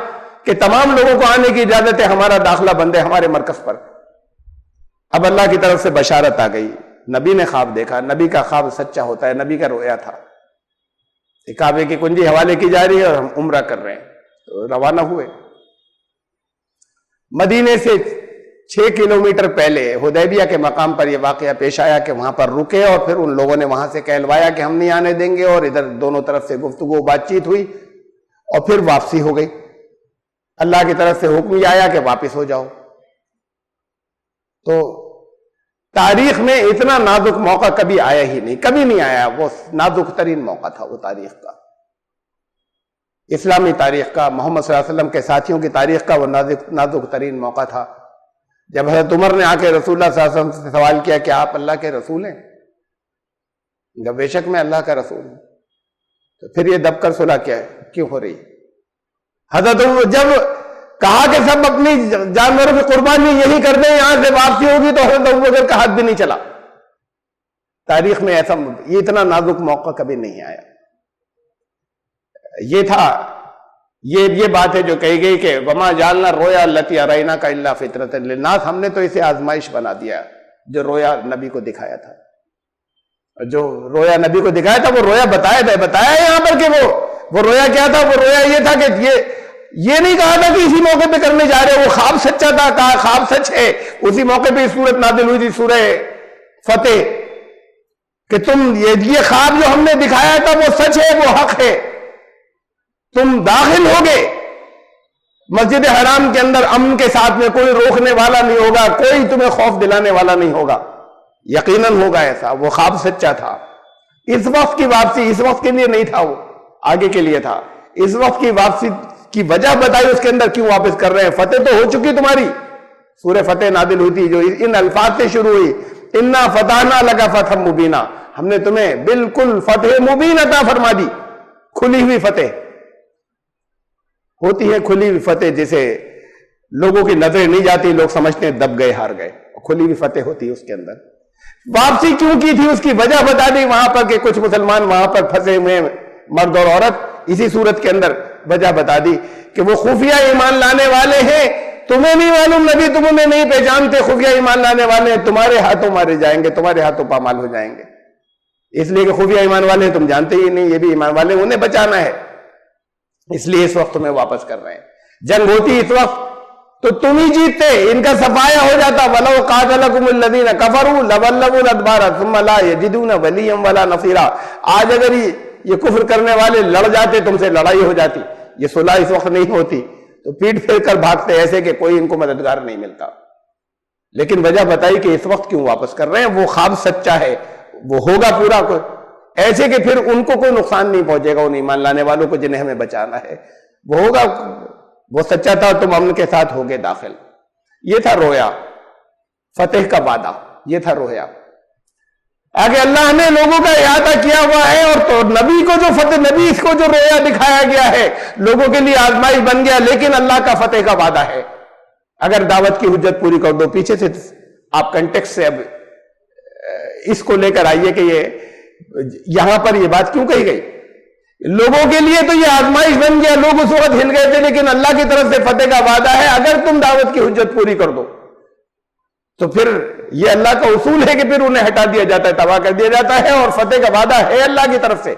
کے تمام لوگوں کو آنے کی اجازت ہے، ہمارا داخلہ بند ہے ہمارے مرکز پر۔ اب اللہ کی طرف سے بشارت آ گئی، نبی نے خواب دیکھا، نبی کا خواب سچا ہوتا ہے، نبی کا رویا تھا، کعبے کی کنجی حوالے کی جا رہی ہے اور ہم عمرہ کر رہے ہیں۔ تو روانہ ہوئے، مدینے سے 6 کلومیٹر پہلے حدیبیہ کے مقام پر یہ واقعہ پیش آیا کہ وہاں پر رکے، اور پھر ان لوگوں نے وہاں سے کہلوایا کہ ہم نہیں آنے دیں گے، اور ادھر دونوں طرف سے گفتگو بات چیت ہوئی، اور پھر واپسی ہو گئی۔ اللہ کی طرف سے حکم یہ آیا کہ واپس ہو جاؤ۔ تو تاریخ میں اتنا نازک موقع کبھی آیا ہی نہیں، کبھی نہیں آیا، وہ نازک ترین موقع تھا وہ تاریخ کا، اسلامی تاریخ کا، محمد صلی اللہ علیہ وسلم کے ساتھیوں کی تاریخ کا وہ نازک ترین موقع تھا، جب حضرت عمر نے آ کے رسول اللہ صلی اللہ علیہ وسلم سے سوال کیا کہ آپ اللہ کے رسول ہیں؟ جب بے شک میں اللہ کا رسول ہوں۔ تو پھر یہ دب کر صلح کیوں ہو رہی؟ حضرت جب کہا کہ سب اپنی جانوروں کی قربانی یہی کر دیں، یہاں سے واپسی ہوگی، تو حضرت ابوبکر کا ہاتھ بھی نہیں چلا۔ تاریخ میں ایسا یہ اتنا نازک موقع کبھی نہیں آیا۔ یہ تھا، یہ بات ہے جو کہی گئی کہ وما جعلنا الرؤیا التي اریناک الا فطرۃ للناس، ہم نے تو اسے آزمائش بنا دیا، جو رویا نبی کو دکھایا تھا، جو رویا نبی کو دکھایا تھا وہ رویا بتایا یہاں پر کہ وہ رویا کیا تھا؟ وہ رویا یہ تھا کہ یہ نہیں کہا تھا کہ اسی موقع پہ کرنے جا رہے، وہ خواب سچا تھا، کہا خواب سچ ہے، اسی موقع پہ سورت نازل ہوئی تھی، سورہ فتح، کہ تم یہ خواب جو ہم نے دکھایا تھا وہ سچ ہے، وہ حق ہے، تم داخل ہوگے مسجد حرام کے اندر امن کے ساتھ میں، کوئی روکنے والا نہیں ہوگا، کوئی تمہیں خوف دلانے والا نہیں ہوگا، یقیناً ہوگا ایسا، وہ خواب سچا تھا۔ اس وقت کی واپسی اس وقت کے لیے نہیں تھا، وہ آگے کے لیے تھا۔ اس وقت کی واپسی کی وجہ بتائی، اس کے اندر کیوں واپس کر رہے ہیں؟ فتح تو ہو چکی تمہاری، سورہ فتح نازل ہوئی تھی جو ان الفاظ سے شروع ہوئی، انا فتحنا لک فتحا مبینا، ہم نے تمہیں بالکل فتح مبین عطا فرما دی، کھلی ہوئی فتح ہوتی ہے، کھلی ہوئی فتح جسے لوگوں کی نظریں نہیں جاتی، لوگ سمجھتے ہیں دب گئے، ہار گئے، کھلی ہوئی فتح ہوتی ہے اس کے اندر۔ واپسی کیوں کی تھی اس کی وجہ بتا دی وہاں پر، کہ کچھ مسلمان وہاں پر پھنسے ہوئے مرد اور عورت، اسی صورت کے اندر وجہ بتا دی کہ وہ خفیہ ایمان لانے والے ہیں، تمہیں نہیں معلوم، نبی تم انہیں نہیں پہچانتے، خفیہ ایمان لانے والے ہیں، تمہارے ہاتھوں مارے جائیں گے، تمہارے ہاتھوں پامال ہو جائیں گے، اس لیے کہ خفیہ ایمان والے ہیں، تم جانتے ہی نہیں، یہ بھی ایمان والے، انہیں بچانا ہے، اس لیے اس وقت تمہیں واپس کر رہے ہیں۔ جنگ ہوتی اس وقت تو تم ہی جیتتے، ان کا صفایا ہو جاتا، وَلَوْ قَاتَلَكُمُ الَّذِينَ كَفَرُوا لَوَلَّوُا الْأَدْبَارَ ثُمَّ لَا يَجِدُونَ وَلِيًّا وَلَا نَصِيرًا۔ آج اگر یہ کفر کرنے والے لڑ جاتے، تم سے لڑائی ہو جاتی، یہ صلح اس وقت نہیں ہوتی، تو پیٹ پھیر کر بھاگتے ایسے کہ کوئی ان کو مددگار نہیں ملتا۔ لیکن وجہ بتائی کہ اس وقت کیوں واپس کر رہے ہیں، وہ خواب سچا ہے، وہ ہوگا پورا، ایسے کہ پھر ان کو کوئی نقصان نہیں پہنچے گا، ان ایمان لانے والوں کو جنہیں ہمیں بچانا ہے، وہ ہوگا، وہ سچا تھا، تم امن کے ساتھ ہوگے داخل۔ یہ تھا رویا، فتح کا وعدہ، یہ تھا رویا۔ آگے اللہ نے لوگوں کا احاطہ کیا ہوا ہے، اور تو نبی کو جو فتح، نبی اس کو جو رویا دکھایا گیا ہے، لوگوں کے لیے آزمائش بن گیا، لیکن اللہ کا فتح کا وعدہ ہے۔ اگر دعوت کی حجت پوری کر دو، پیچھے سے آپ کنٹیکسٹ سے اب اس کو لے کر آئیے کہ یہاں پر یہ بات کیوں کہی گئی؟ لوگوں کے لیے تو یہ آزمائش بن گیا، لوگ اس وقت ہل گئے تھے، لیکن اللہ کی طرف سے فتح کا وعدہ ہے، اگر تم دعوت کی حجت پوری کر دو تو پھر یہ اللہ کا اصول ہے کہ پھر انہیں ہٹا دیا جاتا ہے، تباہ کر دیا جاتا ہے، اور فتح کا وعدہ ہے اللہ کی طرف سے۔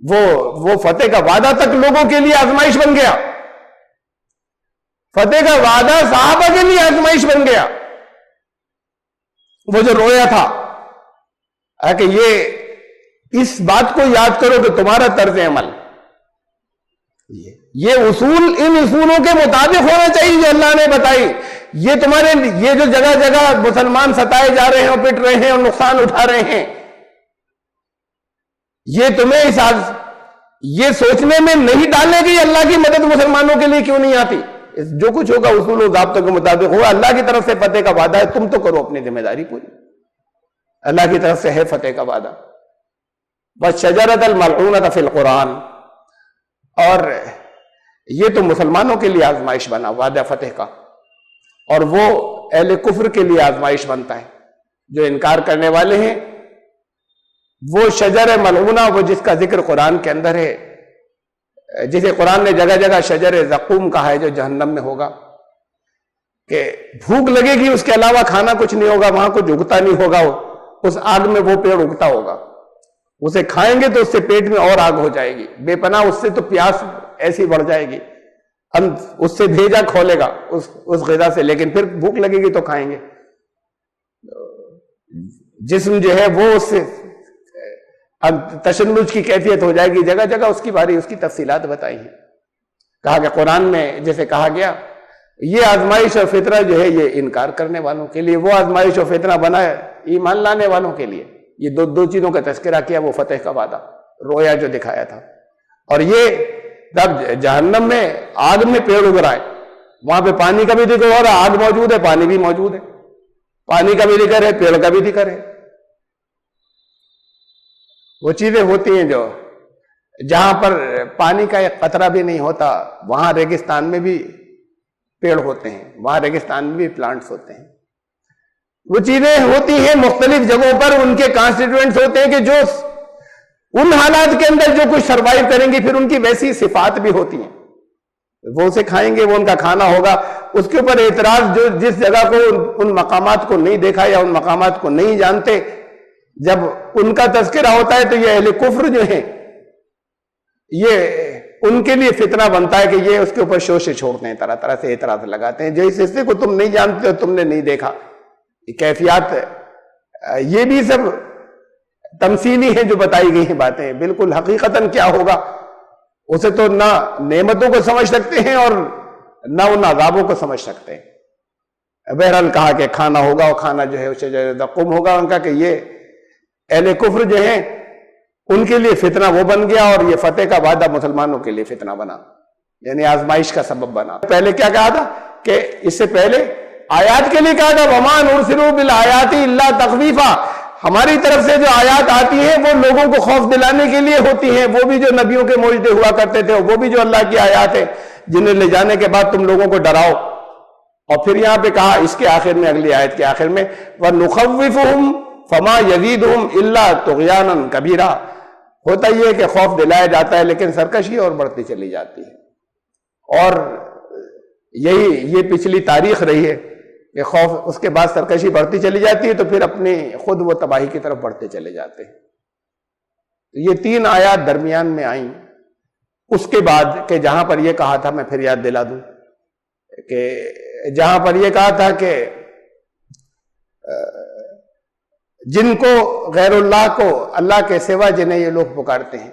وہ فتح کا وعدہ تک لوگوں کے لیے آزمائش بن گیا، فتح کا وعدہ صحابہ کے لیے آزمائش بن گیا۔ وہ جو رویا تھا کہ یہ اس بات کو یاد کرو کہ تمہارا طرز عمل یہ اصول ان اصولوں کے مطابق ہونا چاہیے جو اللہ نے بتائی. یہ تمہارے یہ جو جگہ جگہ مسلمان ستائے جا رہے ہیں اور پٹ رہے ہیں اور نقصان اٹھا رہے ہیں، یہ تمہیں یہ سوچنے میں نہیں ڈالنے کی اللہ کی مدد مسلمانوں کے لیے کیوں نہیں آتی. جو کچھ ہوگا اصول و ضابطوں کے مطابق ہوگا. اللہ کی طرف سے فتح کا وعدہ ہے، تم تو کرو اپنی ذمہ داری پوری. اللہ کی طرف سے ہے فتح کا وعدہ. بس شجرۃ الملعونۃ فی القرآن، اور یہ تو مسلمانوں کے لیے آزمائش بنا وعدہ فتح کا، اور وہ اہل کفر کے لیے آزمائش بنتا ہے. جو انکار کرنے والے ہیں وہ شجر ملعونہ، وہ جس کا ذکر قرآن کے اندر ہے، جسے قرآن نے جگہ جگہ شجر زقوم کہا ہے، جو جہنم میں ہوگا، کہ بھوک لگے گی اس کے علاوہ کھانا کچھ نہیں ہوگا، وہاں کچھ اگتا نہیں ہوگا، اس آگ میں وہ پیڑ اگتا ہوگا. اسے کھائیں گے تو اس سے پیٹ میں اور آگ ہو جائے گی، بے پناہ اس سے تو پیاس ایسی بڑھ جائے گی، اس سے بھیجا کھولے گا اس غذا سے، لیکن پھر بھوک لگے گی تو کھائیں گے. جسم جو ہے وہ اس سے تشنج کی کیفیت ہو جائے گی. جگہ جگہ اس کی باری، اس کی تفصیلات بتائی ہیں. کہا کہ قرآن میں جیسے کہا گیا یہ آزمائش اور فتنہ جو ہے یہ انکار کرنے والوں کے لیے، وہ آزمائش اور فتنہ بنا ہے ایمان لانے والوں کے لیے. یہ دو چیزوں کا تذکرہ کیا، وہ فتح کا وعدہ، رویا جو دکھایا تھا، اور یہ جب جہنم میں آگ میں پیڑ اگ رہا ہے، وہاں پہ پانی کا بھی ذکر ہو رہا ہے، آگ موجود ہے، پانی بھی موجود ہے، پانی کا بھی ذکر ہے، پیڑ کا بھی ذکر ہے. وہ چیزیں ہوتی ہیں جو جہاں پر پانی کا ایک قطرہ بھی نہیں ہوتا، وہاں ریگستان میں بھی پیڑ ہوتے ہیں، وہاں ریگستان میں بھی پلانٹس ہوتے ہیں. وہ چیزیں ہوتی ہیں مختلف جگہوں پر، ان کے کانسٹیٹوئنٹس ہوتے ہیں کہ جو ان حالات کے اندر جو کچھ سروائیو کریں گے، پھر ان کی ویسی صفات بھی ہوتی ہیں. وہ اسے کھائیں گے، وہ ان کا کھانا ہوگا. اس کے اوپر اعتراض جو جس جگہ کو ان مقامات کو نہیں دیکھا یا ان مقامات کو نہیں جانتے، جب ان کا تذکرہ ہوتا ہے تو یہ اہل کفر جو ہیں یہ ان کے لیے فتنہ بنتا ہے کہ یہ اس کے اوپر شوشے چھوڑتے ہیں، طرح طرح سے اعتراض لگاتے ہیں. جو اس حصے کو تم نہیں جانتے ہو، تم نے نہیں دیکھا، یہ کیفیات، یہ بھی سب تمثیلی ہیں جو بتائی گئی ہیں باتیں. بالکل حقیقتاً کیا ہوگا اسے تو نہ نعمتوں کو سمجھ سکتے ہیں اور نہ ان عذابوں کو سمجھ سکتے ہیں. بہرحال کہا کہ کھانا ہوگا، اور کھانا جو ہے اسے زقوم ہوگا. ان کا کہ یہ اہل کفر جو ہیں ان کے لیے فتنہ وہ بن گیا، اور یہ فتح کا وعدہ مسلمانوں کے لیے فتنہ بنا، یعنی آزمائش کا سبب بنا. پہلے کیا کہا تھا کہ اس سے پہلے آیات کے لیے کہا تھا وَمَا نُرْسِلُ بِالْآيَاتِ إِلَّا تَخْوِيفًا، ہماری طرف سے جو آیات آتی ہیں وہ لوگوں کو خوف دلانے کے لیے ہوتی ہیں. وہ بھی جو نبیوں کے معجزے ہوا کرتے تھے، وہ بھی جو اللہ کی آیات ہیں جنہیں لے جانے کے بعد تم لوگوں کو ڈراؤ. اور پھر یہاں پہ کہا اس کے آخر میں، اگلی آیت کے آخر میں وَنُخَوِّفُهُمْ فَمَا يَزِيدُهُمْ إِلَّا طُغْيَانًا كَبِيرًا. ہوتا یہ ہے کہ خوف دلایا جاتا ہے لیکن سرکشی اور بڑھتی چلی جاتی ہے. اور یہ پچھلی تاریخ رہی ہے کہ خوف، اس کے بعد سرکشی بڑھتی چلی جاتی ہے تو پھر اپنی خود وہ تباہی کی طرف بڑھتے چلے جاتے ہیں. یہ 3 آیات درمیان میں آئیں. اس کے بعد کہ جہاں پر یہ کہا تھا، میں پھر یاد دلا دوں کہ جہاں پر یہ کہا تھا کہ جن کو غیر اللہ کو اللہ کے سوا جنہیں یہ لوگ پکارتے ہیں،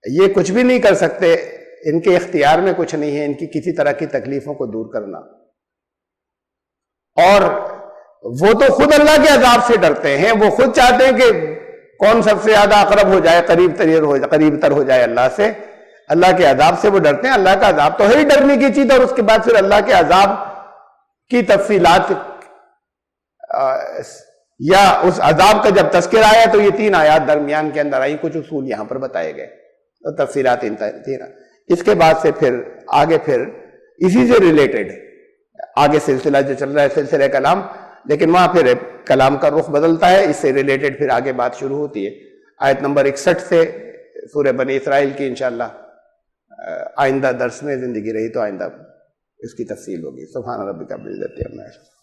یہ کچھ بھی نہیں کر سکتے، ان کے اختیار میں کچھ نہیں ہے ان کی کسی طرح کی تکلیفوں کو دور کرنا. اور وہ تو خود اللہ کے عذاب سے ڈرتے ہیں، وہ خود چاہتے ہیں کہ کون سب سے زیادہ اقرب ہو جائے، قریب تر ہو جائے اللہ سے. اللہ کے عذاب سے وہ ڈرتے ہیں. اللہ کا عذاب تو ہے ہی ڈرنے کی چیز، اور اس کے بعد پھر اللہ کے عذاب کی تفصیلات یا اس عذاب کا جب تذکرہ آیا تو یہ 3 آیات درمیان کے اندر آئی. کچھ اصول یہاں پر بتائے گئے اور تفصیلات تھی نا. اس کے بعد سے پھر آگے پھر اسی سے ریلیٹڈ آگے سلسلہ جو چل رہا ہے، سلسلہ کلام، لیکن وہاں پھر کلام کا رخ بدلتا ہے. اس سے ریلیٹڈ پھر آگے بات شروع ہوتی ہے آیت نمبر 61 سے سورہ بنی اسرائیل کی. انشاءاللہ آئندہ درس میں زندگی رہی تو آئندہ اس کی تفصیل ہوگی. سبحان ربک رب العزت عما یصفون.